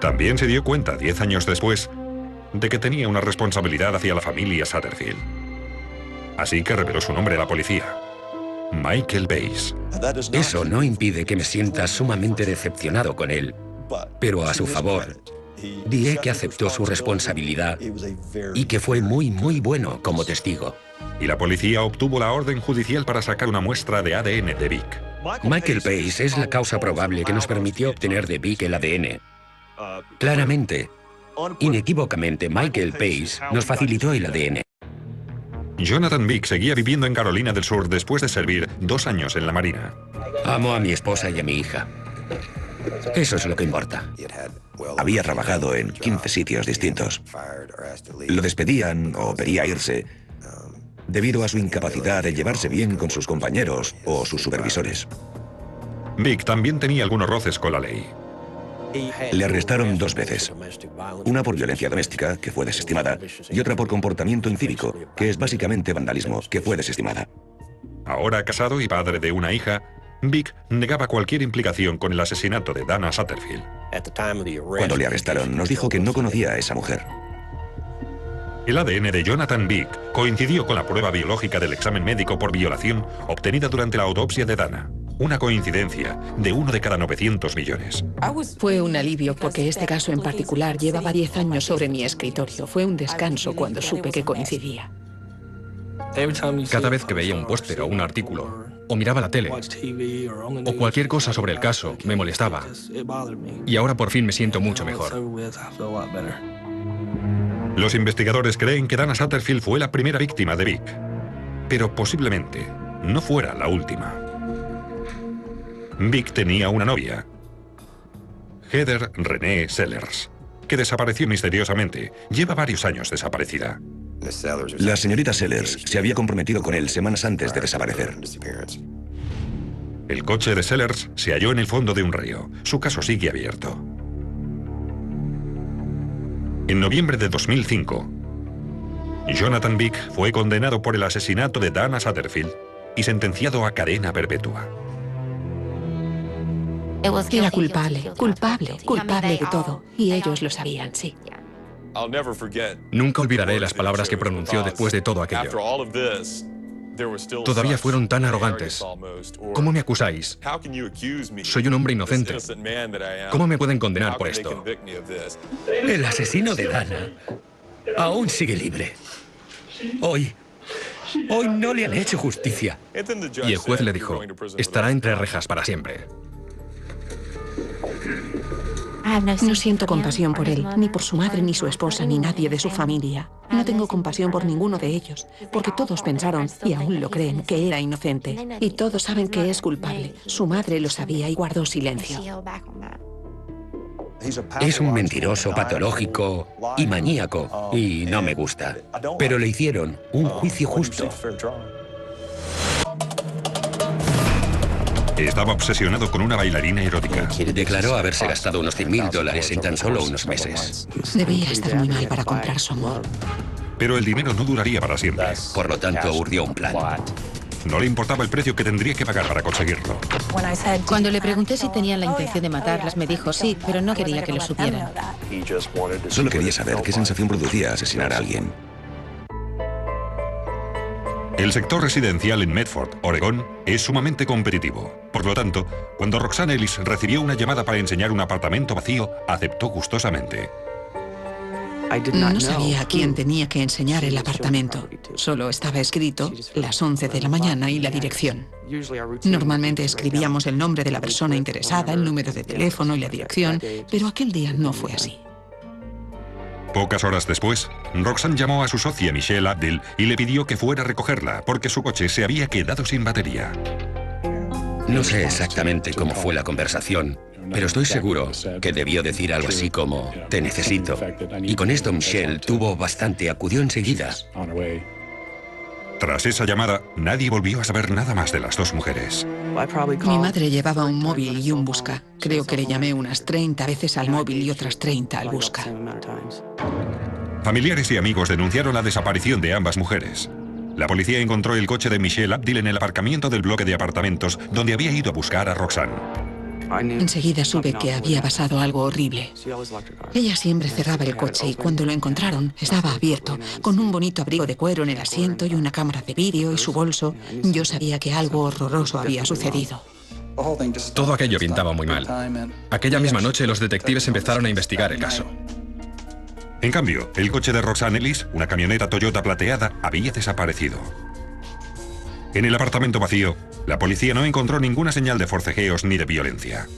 También se dio cuenta, 10 años después, de que tenía una responsabilidad hacia la familia Satterfield. Así que reveló su nombre a la policía: Michael Bass. Eso no impide que me sienta sumamente decepcionado con él, pero a su favor, diré que aceptó su responsabilidad y que fue muy bueno como testigo. Y la policía obtuvo la orden judicial para sacar una muestra de ADN de Vic. Michael Bass es la causa probable que nos permitió obtener de Vic el ADN. Claramente, inequívocamente, Michael Bass nos facilitó el ADN. Jonathan Vick seguía viviendo en Carolina del Sur después de servir 2 años en la Marina. Amo a mi esposa y a mi hija. Eso es lo que importa. Había trabajado en 15 sitios distintos. Lo despedían o pedía irse debido a su incapacidad de llevarse bien con sus compañeros o sus supervisores. Vic también tenía algunos roces con la ley. Le arrestaron 2 veces. Una por violencia doméstica, que fue desestimada, y otra por comportamiento incívico, que es básicamente vandalismo, que fue desestimada. Ahora casado y padre de una hija, Vic negaba cualquier implicación con el asesinato de Dana Satterfield. Cuando le arrestaron, nos dijo que no conocía a esa mujer. El ADN de Jonathan Vick coincidió con la prueba biológica del examen médico por violación obtenida durante la autopsia de Dana. Una coincidencia de 1 de cada 900 millones. Fue un alivio porque este caso en particular llevaba 10 años sobre mi escritorio. Fue un descanso cuando supe que coincidía. Cada vez que veía un póster o un artículo, o miraba la tele, o cualquier cosa sobre el caso, me molestaba. Y ahora por fin me siento mucho mejor. Los investigadores creen que Dana Satterfield fue la primera víctima de Vic, pero posiblemente no fuera la última. Vic tenía una novia, Heather Renee Sellers, que desapareció misteriosamente. Lleva varios años desaparecida. La señorita Sellers se había comprometido con él semanas antes de desaparecer. El coche de Sellers se halló en el fondo de un río. Su caso sigue abierto. En noviembre de 2005, Jonathan Vick fue condenado por el asesinato de Dana Satterfield y sentenciado a cadena perpetua. Era culpable de todo. Y ellos lo sabían, sí. Nunca olvidaré las palabras que pronunció después de todo aquello. Todavía fueron tan arrogantes. ¿Cómo me acusáis? Soy un hombre inocente. ¿Cómo me pueden condenar por esto? El asesino de Dana aún sigue libre. Hoy no le han hecho justicia. Y el juez le dijo, estará entre rejas para siempre. No siento compasión por él, ni por su madre, ni su esposa, ni nadie de su familia. No tengo compasión por ninguno de ellos, porque todos pensaron, y aún lo creen, que era inocente. Y todos saben que es culpable. Su madre lo sabía y guardó silencio. Es un mentiroso patológico y maníaco, y no me gusta. Pero le hicieron un juicio justo. Estaba obsesionado con una bailarina erótica. Declaró haberse gastado unos $100.000 en tan solo unos meses. Debía estar muy mal para comprar su amor. Pero el dinero no duraría para siempre. Por lo tanto, urdió un plan. No le importaba el precio que tendría que pagar para conseguirlo. Cuando le pregunté si tenían la intención de matarlas, me dijo sí, pero no quería que lo supieran. Solo quería saber qué sensación producía asesinar a alguien. El sector residencial en Medford, Oregón, es sumamente competitivo. Por lo tanto, cuando Roxanne Ellis recibió una llamada para enseñar un apartamento vacío, aceptó gustosamente. No sabía a quién tenía que enseñar el apartamento. Solo estaba escrito las 11 de la mañana y la dirección. Normalmente escribíamos el nombre de la persona interesada, el número de teléfono y la dirección, pero aquel día no fue así. Pocas horas después, Roxanne llamó a su socia Michelle Abdil y le pidió que fuera a recogerla porque su coche se había quedado sin batería. No sé exactamente cómo fue la conversación, pero estoy seguro que debió decir algo así como, te necesito. Y con esto Michelle tuvo bastante, acudió enseguida. Tras esa llamada, nadie volvió a saber nada más de las dos mujeres. Mi madre llevaba un móvil y un busca. Creo que le llamé unas 30 veces al móvil y otras 30 al busca. Familiares y amigos denunciaron la desaparición de ambas mujeres. La policía encontró el coche de Michelle Abdil en el aparcamiento del bloque de apartamentos donde había ido a buscar a Roxanne. Enseguida supe que había pasado algo horrible. Ella siempre cerraba el coche y cuando lo encontraron estaba abierto, con un bonito abrigo de cuero en el asiento y una cámara de vídeo y su bolso. Yo sabía que algo horroroso había sucedido. Todo aquello pintaba muy mal. Aquella misma noche los detectives empezaron a investigar el caso. En cambio, el coche de Roxanne Ellis, una camioneta Toyota plateada, había desaparecido. En el apartamento vacío, la policía no encontró ninguna señal de forcejeos ni de violencia.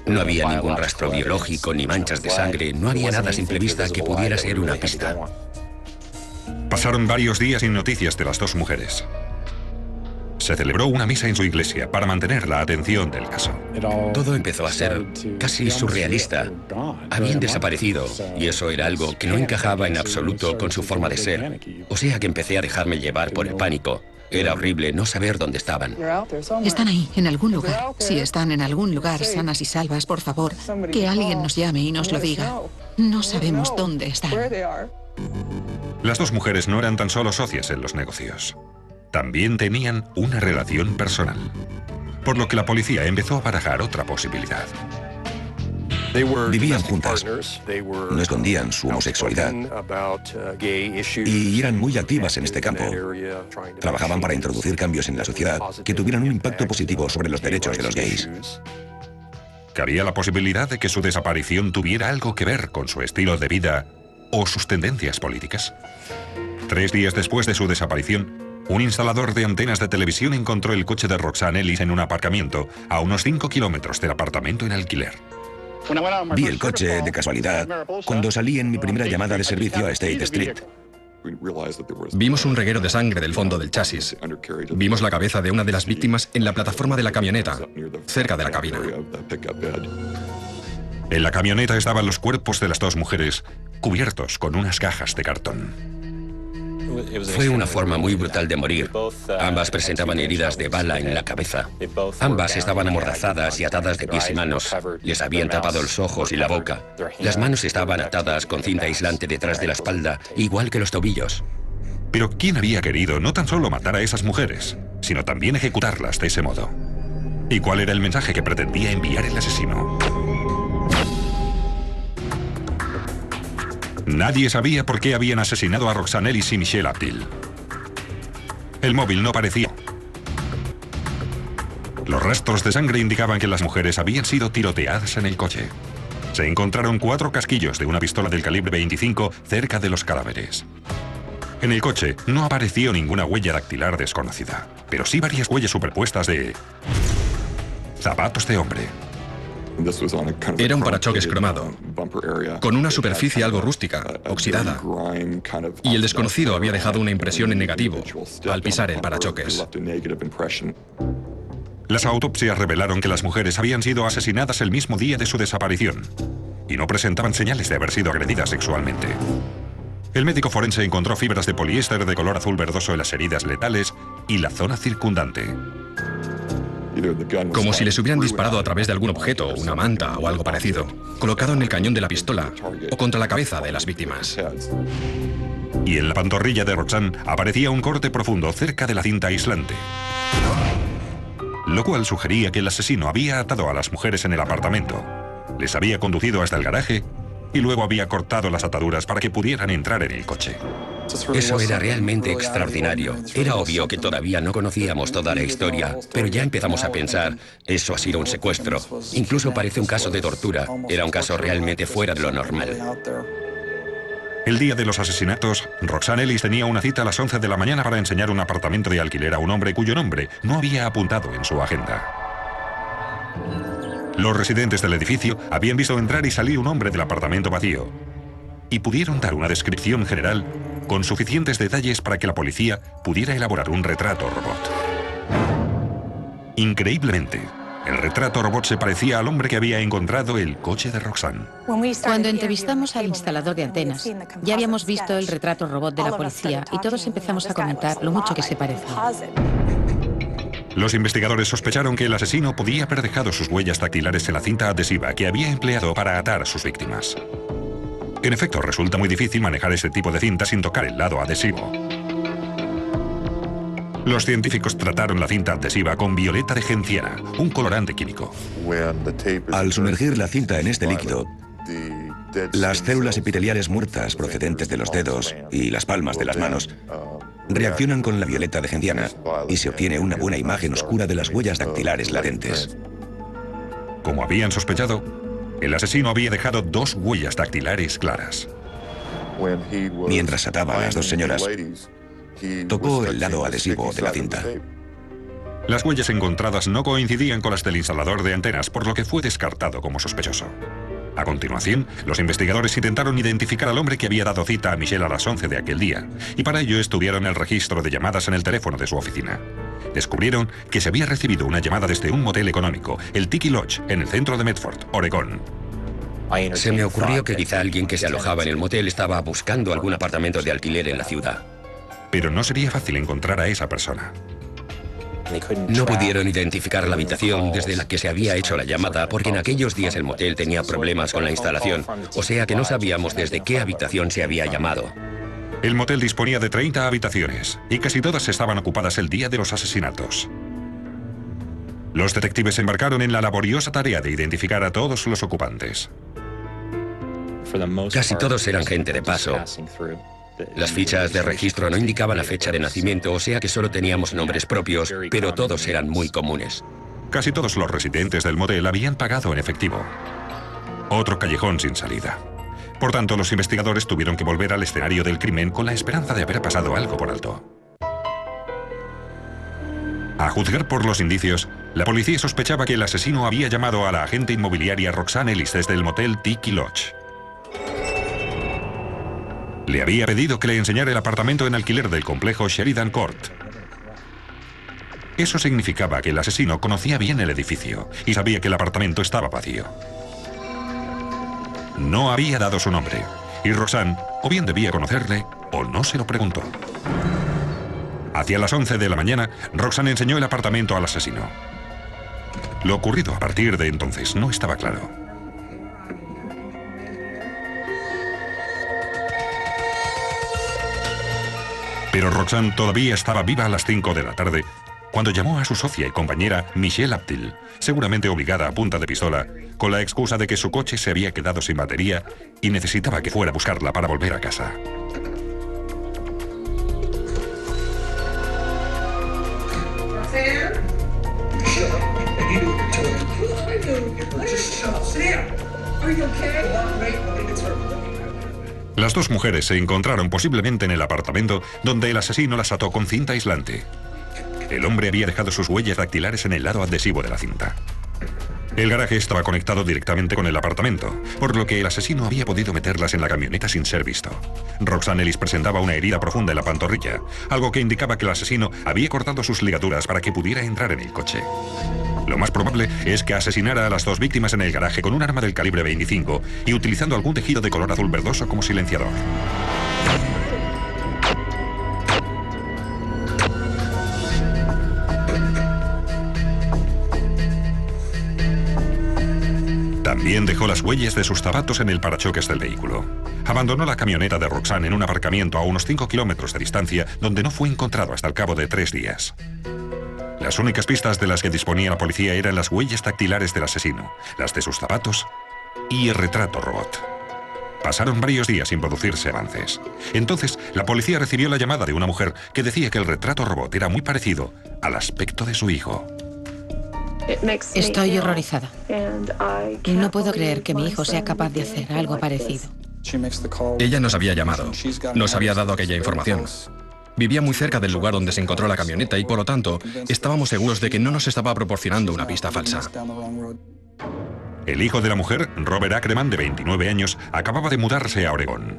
No había ningún rastro biológico ni manchas de sangre, no había nada a simple vista que pudiera ser una pista. Pasaron varios días sin noticias de las dos mujeres. Se celebró una misa en su iglesia para mantener la atención del caso. Todo empezó a ser casi surrealista. Habían desaparecido y eso era algo que no encajaba en absoluto con su forma de ser. O sea que empecé a dejarme llevar por el pánico. Era horrible no saber dónde estaban. Están ahí, en algún lugar. Si están en algún lugar sanas y salvas, por favor, que alguien nos llame y nos lo diga. No sabemos dónde están. Las dos mujeres no eran tan solo socias en los negocios. También tenían una relación personal. Por lo que la policía empezó a barajar otra posibilidad. Vivían juntas, no escondían su homosexualidad y eran muy activas en este campo. Trabajaban para introducir cambios en la sociedad que tuvieran un impacto positivo sobre los derechos de los gays. ¿Cabía la posibilidad de que su desaparición tuviera algo que ver con su estilo de vida o sus tendencias políticas? 3 días después de su desaparición, un instalador de antenas de televisión encontró el coche de Roxanne Ellis en un aparcamiento a unos 5 kilómetros del apartamento en alquiler. Vi el coche de casualidad cuando salí en mi primera llamada de servicio a State Street. Vimos un reguero de sangre del fondo del chasis. Vimos la cabeza de una de las víctimas en la plataforma de la camioneta, cerca de la cabina. En la camioneta estaban los cuerpos de las dos mujeres, cubiertos con unas cajas de cartón. Fue una forma muy brutal de morir. Ambas presentaban heridas de bala en la cabeza. Ambas estaban amordazadas y atadas de pies y manos. Les habían tapado los ojos y la boca. Las manos estaban atadas con cinta aislante detrás de la espalda, igual que los tobillos. Pero ¿quién había querido no tan solo matar a esas mujeres, sino también ejecutarlas de ese modo? ¿Y cuál era el mensaje que pretendía enviar el asesino? Nadie sabía por qué habían asesinado a Roxanne Ellis y Michelle Abdil. El móvil no aparecía. Los rastros de sangre indicaban que las mujeres habían sido tiroteadas en el coche. Se encontraron 4 casquillos de una pistola del calibre 25 cerca de los cadáveres. En el coche no apareció ninguna huella dactilar desconocida, pero sí varias huellas superpuestas de zapatos de hombre. Era un parachoques cromado, con una superficie algo rústica, oxidada, y el desconocido había dejado una impresión en negativo al pisar el parachoques. Las autopsias revelaron que las mujeres habían sido asesinadas el mismo día de su desaparición y no presentaban señales de haber sido agredidas sexualmente. El médico forense encontró fibras de poliéster de color azul verdoso en las heridas letales y la zona circundante. Como si les hubieran disparado a través de algún objeto, una manta o algo parecido, colocado en el cañón de la pistola o contra la cabeza de las víctimas. Y en la pantorrilla de Roxanne aparecía un corte profundo cerca de la cinta aislante, lo cual sugería que el asesino había atado a las mujeres en el apartamento, les había conducido hasta el garaje y luego había cortado las ataduras para que pudieran entrar en el coche. Eso era realmente extraordinario. Era obvio que todavía no conocíamos toda la historia, pero ya empezamos a pensar, eso ha sido un secuestro. Incluso parece un caso de tortura. Era un caso realmente fuera de lo normal. El día de los asesinatos, Roxanne Ellis tenía una cita a las 11 de la mañana para enseñar un apartamento de alquiler a un hombre cuyo nombre no había apuntado en su agenda. Los residentes del edificio habían visto entrar y salir un hombre del apartamento vacío y pudieron dar una descripción general con suficientes detalles para que la policía pudiera elaborar un retrato robot. Increíblemente, el retrato robot se parecía al hombre que había encontrado el coche de Roxanne. Cuando entrevistamos al instalador de antenas, ya habíamos visto el retrato robot de la policía y todos empezamos a comentar lo mucho que se parece. Los investigadores sospecharon que el asesino podía haber dejado sus huellas dactilares en la cinta adhesiva que había empleado para atar a sus víctimas. En efecto, resulta muy difícil manejar ese tipo de cinta sin tocar el lado adhesivo. Los científicos trataron la cinta adhesiva con violeta de genciana, un colorante químico. Al sumergir la cinta en este líquido, las células epiteliales muertas procedentes de los dedos y las palmas de las manos reaccionan con la violeta de genciana y se obtiene una buena imagen oscura de las huellas dactilares latentes. Como habían sospechado, el asesino había dejado 2 huellas dactilares claras. Mientras ataba a las 2 señoras, tocó el lado adhesivo de la cinta. Las huellas encontradas no coincidían con las del instalador de antenas, por lo que fue descartado como sospechoso. A continuación, los investigadores intentaron identificar al hombre que había dado cita a Michelle a las 11 de aquel día, y para ello estudiaron el registro de llamadas en el teléfono de su oficina. Descubrieron que se había recibido una llamada desde un motel económico, el Tiki Lodge, en el centro de Medford, Oregón. Se me ocurrió que quizá alguien que se alojaba en el motel estaba buscando algún apartamento de alquiler en la ciudad. Pero no sería fácil encontrar a esa persona. No pudieron identificar la habitación desde la que se había hecho la llamada porque en aquellos días el motel tenía problemas con la instalación, o sea que no sabíamos desde qué habitación se había llamado. El motel disponía de 30 habitaciones y casi todas estaban ocupadas el día de los asesinatos. Los detectives se embarcaron en la laboriosa tarea de identificar a todos los ocupantes. Casi todos eran gente de paso. Las fichas de registro no indicaban la fecha de nacimiento, o sea que solo teníamos nombres propios, pero todos eran muy comunes. Casi todos los residentes del motel habían pagado en efectivo. Otro callejón sin salida. Por tanto, los investigadores tuvieron que volver al escenario del crimen con la esperanza de haber pasado algo por alto. A juzgar por los indicios, la policía sospechaba que el asesino había llamado a la agente inmobiliaria Roxanne Ellis desde el motel Tiki Lodge. Le había pedido que le enseñara el apartamento en alquiler del complejo Sheridan Court. Eso significaba que el asesino conocía bien el edificio y sabía que el apartamento estaba vacío. No había dado su nombre, y Roxanne o bien debía conocerle o no se lo preguntó. Hacia las 11 de la mañana, Roxanne enseñó el apartamento al asesino. Lo ocurrido a partir de entonces no estaba claro. Pero Roxanne todavía estaba viva a las 5 de la tarde, cuando llamó a su socia y compañera Michelle Abdil, seguramente obligada a punta de pistola, con la excusa de que su coche se había quedado sin batería y necesitaba que fuera a buscarla para volver a casa. Las 2 mujeres se encontraron posiblemente en el apartamento donde el asesino las ató con cinta aislante. El hombre había dejado sus huellas dactilares en el lado adhesivo de la cinta. El garaje estaba conectado directamente con el apartamento, por lo que el asesino había podido meterlas en la camioneta sin ser visto. Roxanne Ellis presentaba una herida profunda en la pantorrilla, algo que indicaba que el asesino había cortado sus ligaduras para que pudiera entrar en el coche. Lo más probable es que asesinara a las 2 víctimas en el garaje con un arma del calibre 25 y utilizando algún tejido de color azul verdoso como silenciador. También dejó las huellas de sus zapatos en el parachoques del vehículo. Abandonó la camioneta de Roxanne en un aparcamiento a unos 5 kilómetros de distancia, donde no fue encontrado hasta el cabo de 3 días. Las únicas pistas de las que disponía la policía eran las huellas dactilares del asesino, las de sus zapatos y el retrato robot. Pasaron varios días sin producirse avances. Entonces, la policía recibió la llamada de una mujer que decía que el retrato robot era muy parecido al aspecto de su hijo. Estoy horrorizada. No puedo creer que mi hijo sea capaz de hacer algo parecido. Ella nos había llamado, nos había dado aquella información. Vivía muy cerca del lugar donde se encontró la camioneta y, por lo tanto, estábamos seguros de que no nos estaba proporcionando una pista falsa. El hijo de la mujer, Robert Ackerman, de 29 años, acababa de mudarse a Oregón.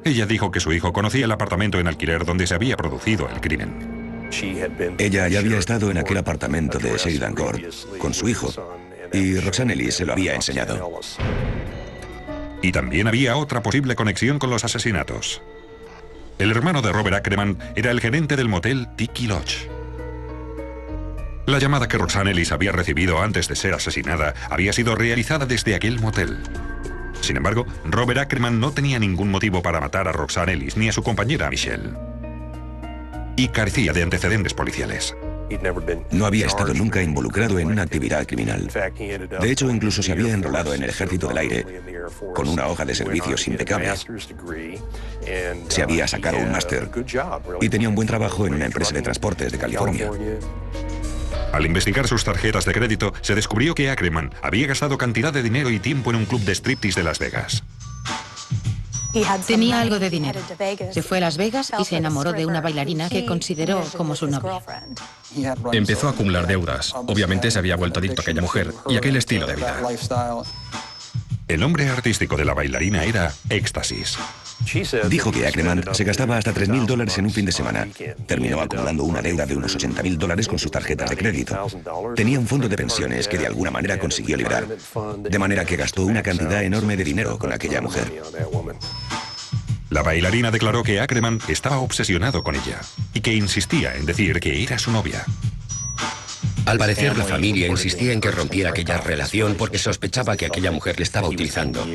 Ella dijo que su hijo conocía el apartamento en alquiler donde se había producido el crimen. Ella ya había estado en aquel apartamento de Sheridan Court con su hijo, y Roxanne Ellis se lo había enseñado. Y también había otra posible conexión con los asesinatos. El hermano de Robert Ackerman era el gerente del motel Tiki Lodge. La llamada que Roxanne Ellis había recibido antes de ser asesinada había sido realizada desde aquel motel. Sin embargo, Robert Ackerman no tenía ningún motivo para matar a Roxanne Ellis ni a su compañera Michelle. Y carecía de antecedentes policiales. No había estado nunca involucrado en una actividad criminal. De hecho, incluso se había enrolado en el Ejército del Aire con una hoja de servicios impecable. Se había sacado un máster y tenía un buen trabajo en una empresa de transportes de California. Al investigar sus tarjetas de crédito, se descubrió que Ackerman había gastado cantidad de dinero y tiempo en un club de striptease de Las Vegas. Tenía algo de dinero. Se fue a Las Vegas y se enamoró de una bailarina que consideró como su novia. Empezó a acumular deudas. Obviamente se había vuelto adicto a aquella mujer y aquel estilo de vida. El nombre artístico de la bailarina era Éxtasis. Dijo que Ackerman se gastaba hasta $3.000 en un fin de semana. Terminó acumulando una deuda de unos $80.000 con sus tarjetas de crédito. Tenía un fondo de pensiones que de alguna manera consiguió liberar. De manera que gastó una cantidad enorme de dinero con aquella mujer. La bailarina declaró que Ackerman estaba obsesionado con ella y que insistía en decir que era su novia. Al parecer, la familia insistía en que rompiera aquella relación porque sospechaba que aquella mujer le estaba utilizando.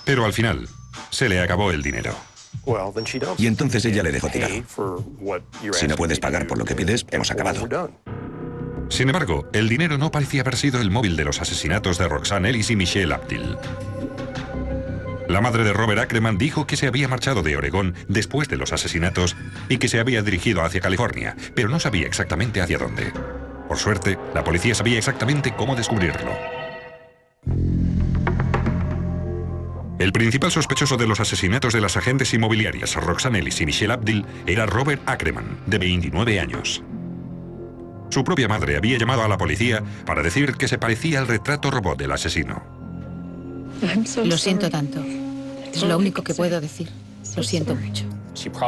Pero al final, se le acabó el dinero. Y entonces ella le dejó tirado. Si no puedes pagar por lo que pides, hemos acabado. Sin embargo, el dinero no parecía haber sido el móvil de los asesinatos de Roxanne Ellis y Michelle Abdil. La madre de Robert Ackerman dijo que se había marchado de Oregón después de los asesinatos y que se había dirigido hacia California, pero no sabía exactamente hacia dónde. Por suerte, la policía sabía exactamente cómo descubrirlo. El principal sospechoso de los asesinatos de las agentes inmobiliarias Roxanne Ellis y Michelle Abdil era Robert Ackerman, de 29 años. Su propia madre había llamado a la policía para decir que se parecía al retrato robot del asesino. Lo siento tanto. Es lo único que puedo decir. Lo siento mucho.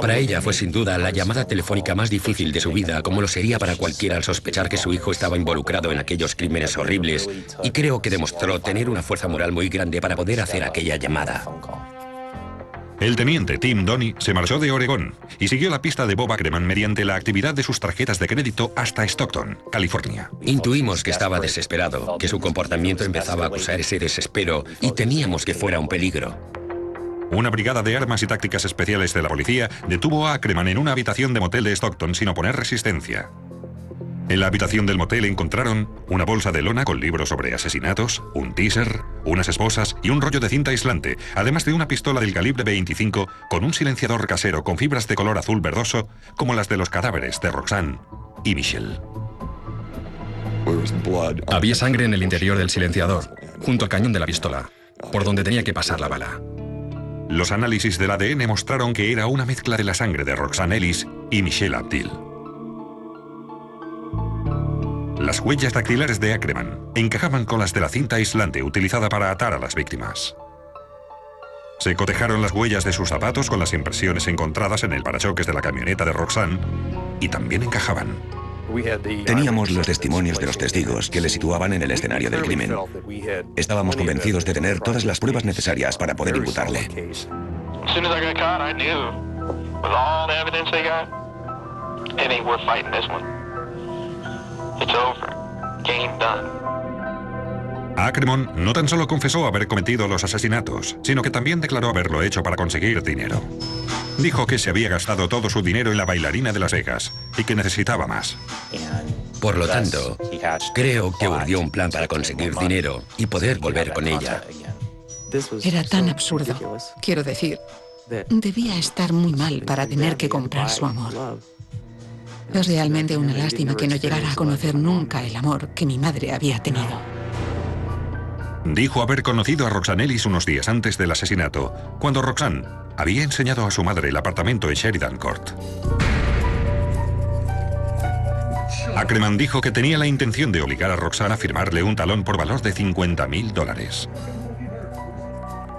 Para ella fue sin duda la llamada telefónica más difícil de su vida, como lo sería para cualquiera al sospechar que su hijo estaba involucrado en aquellos crímenes horribles, y creo que demostró tener una fuerza moral muy grande para poder hacer aquella llamada. El teniente Tim Donny se marchó de Oregón y siguió la pista de Bob Ackerman mediante la actividad de sus tarjetas de crédito hasta Stockton, California. Intuimos que estaba desesperado, que su comportamiento empezaba a acusar ese desespero y temíamos que fuera un peligro. Una brigada de armas y tácticas especiales de la policía detuvo a Ackerman en una habitación de motel de Stockton sin oponer resistencia. En la habitación del motel encontraron una bolsa de lona con libros sobre asesinatos, un teaser, unas esposas y un rollo de cinta aislante, además de una pistola del calibre 25 con un silenciador casero con fibras de color azul verdoso como las de los cadáveres de Roxanne y Michelle. Había sangre en el interior del silenciador, junto al cañón de la pistola, por donde tenía que pasar la bala. Los análisis del ADN mostraron que era una mezcla de la sangre de Roxanne Ellis y Michelle Abdil. Las huellas dactilares de Ackerman encajaban con las de la cinta aislante utilizada para atar a las víctimas. Se cotejaron las huellas de sus zapatos con las impresiones encontradas en el parachoques de la camioneta de Roxanne y también encajaban. Teníamos los testimonios de los testigos que le situaban en el escenario del crimen. Estábamos convencidos de tener todas las pruebas necesarias para poder imputarle. Ackerman no tan solo confesó haber cometido los asesinatos, sino que también declaró haberlo hecho para conseguir dinero. Dijo que se había gastado todo su dinero en la bailarina de Las Vegas y que necesitaba más. Por lo tanto, creo que urdió un plan para conseguir dinero y poder volver con ella. Era tan absurdo. Quiero decir, debía estar muy mal para tener que comprar su amor. Es realmente una lástima que no llegara a conocer nunca el amor que mi madre había tenido. Dijo haber conocido a Roxanne Ellis unos días antes del asesinato, cuando Roxanne había enseñado a su madre el apartamento en Sheridan Court. Ackerman dijo que tenía la intención de obligar a Roxanne a firmarle un talón por valor de $50.000.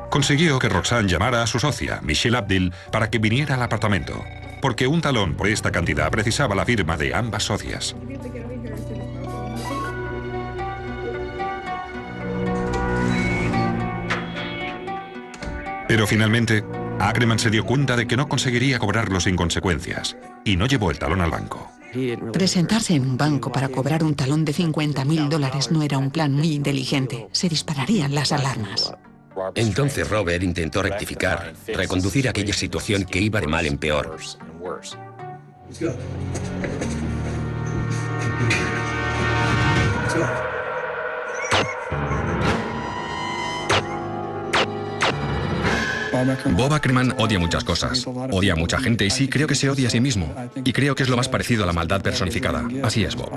Consiguió que Roxanne llamara a su socia, Michelle Abdil, para que viniera al apartamento, porque un talón por esta cantidad precisaba la firma de ambas socias. Pero finalmente, Ackerman se dio cuenta de que no conseguiría cobrarlo sin consecuencias y no llevó el talón al banco. Presentarse en un banco para cobrar un talón de $50.000 no era un plan muy inteligente. Se dispararían las alarmas. Entonces Robert intentó rectificar, reconducir aquella situación que iba de mal en peor. Bob Ackerman odia muchas cosas. Odia a mucha gente y sí, creo que se odia a sí mismo. Y creo que es lo más parecido a la maldad personificada. Así es, Bob.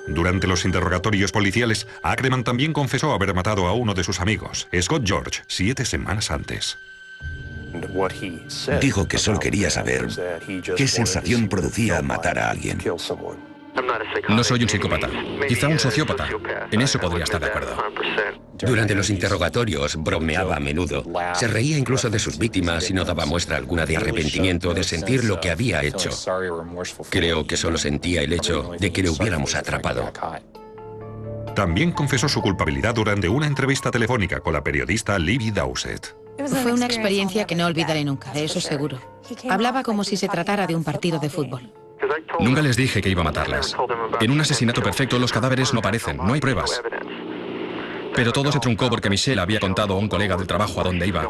Durante los interrogatorios policiales, Ackerman también confesó haber matado a uno de sus amigos, Scott George, 7 semanas antes. Dijo que solo quería saber qué sensación producía matar a alguien. No soy un psicópata, quizá un sociópata. En eso podría estar de acuerdo. Durante los interrogatorios bromeaba a menudo. Se reía incluso de sus víctimas y no daba muestra alguna de arrepentimiento de sentir lo que había hecho. Creo que solo sentía el hecho de que le hubiéramos atrapado. También confesó su culpabilidad durante una entrevista telefónica con la periodista Libby Dowsett. Fue una experiencia que no olvidaré nunca, de eso seguro. Hablaba como si se tratara de un partido de fútbol. Nunca les dije que iba a matarlas. En un asesinato perfecto los cadáveres no aparecen, no hay pruebas. Pero todo se truncó porque Michelle había contado a un colega del trabajo a dónde iba.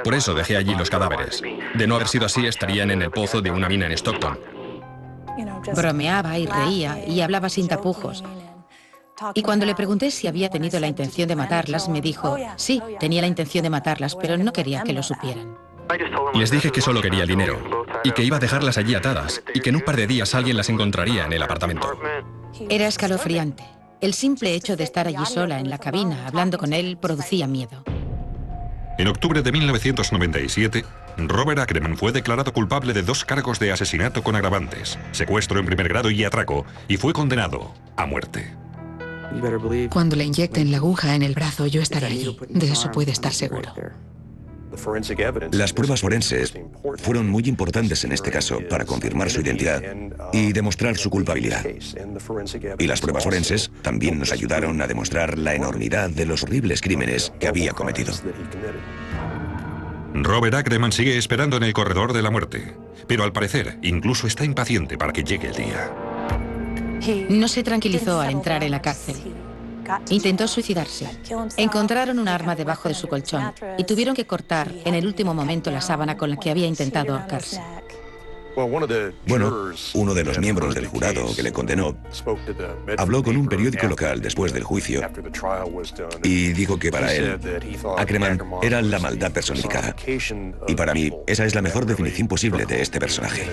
Por eso dejé allí los cadáveres. De no haber sido así, estarían en el pozo de una mina en Stockton. Bromeaba y reía y hablaba sin tapujos. Y cuando le pregunté si había tenido la intención de matarlas, me dijo, sí, tenía la intención de matarlas, pero no quería que lo supieran. Les dije que solo quería el dinero y que iba a dejarlas allí atadas y que en un par de días alguien las encontraría en el apartamento. Era escalofriante. El simple hecho de estar allí sola en la cabina hablando con él producía miedo. En octubre de 1997, Robert Ackerman fue declarado culpable de 2 cargos de asesinato con agravantes, secuestro en primer grado y atraco, y fue condenado a muerte. Cuando le inyecten la aguja en el brazo, yo estaré allí. De eso puede estar seguro. Las pruebas forenses fueron muy importantes en este caso para confirmar su identidad y demostrar su culpabilidad. Y las pruebas forenses también nos ayudaron a demostrar la enormidad de los horribles crímenes que había cometido. Robert Ackerman sigue esperando en el corredor de la muerte, pero al parecer incluso está impaciente para que llegue el día. No se tranquilizó al entrar en la cárcel. Intentó suicidarse. Encontraron un arma debajo de su colchón y tuvieron que cortar en el último momento la sábana con la que había intentado ahorcarse. Bueno, uno de los miembros del jurado que le condenó habló con un periódico local después del juicio y dijo que para él, Ackerman era la maldad personificada. Y para mí, esa es la mejor definición posible de este personaje.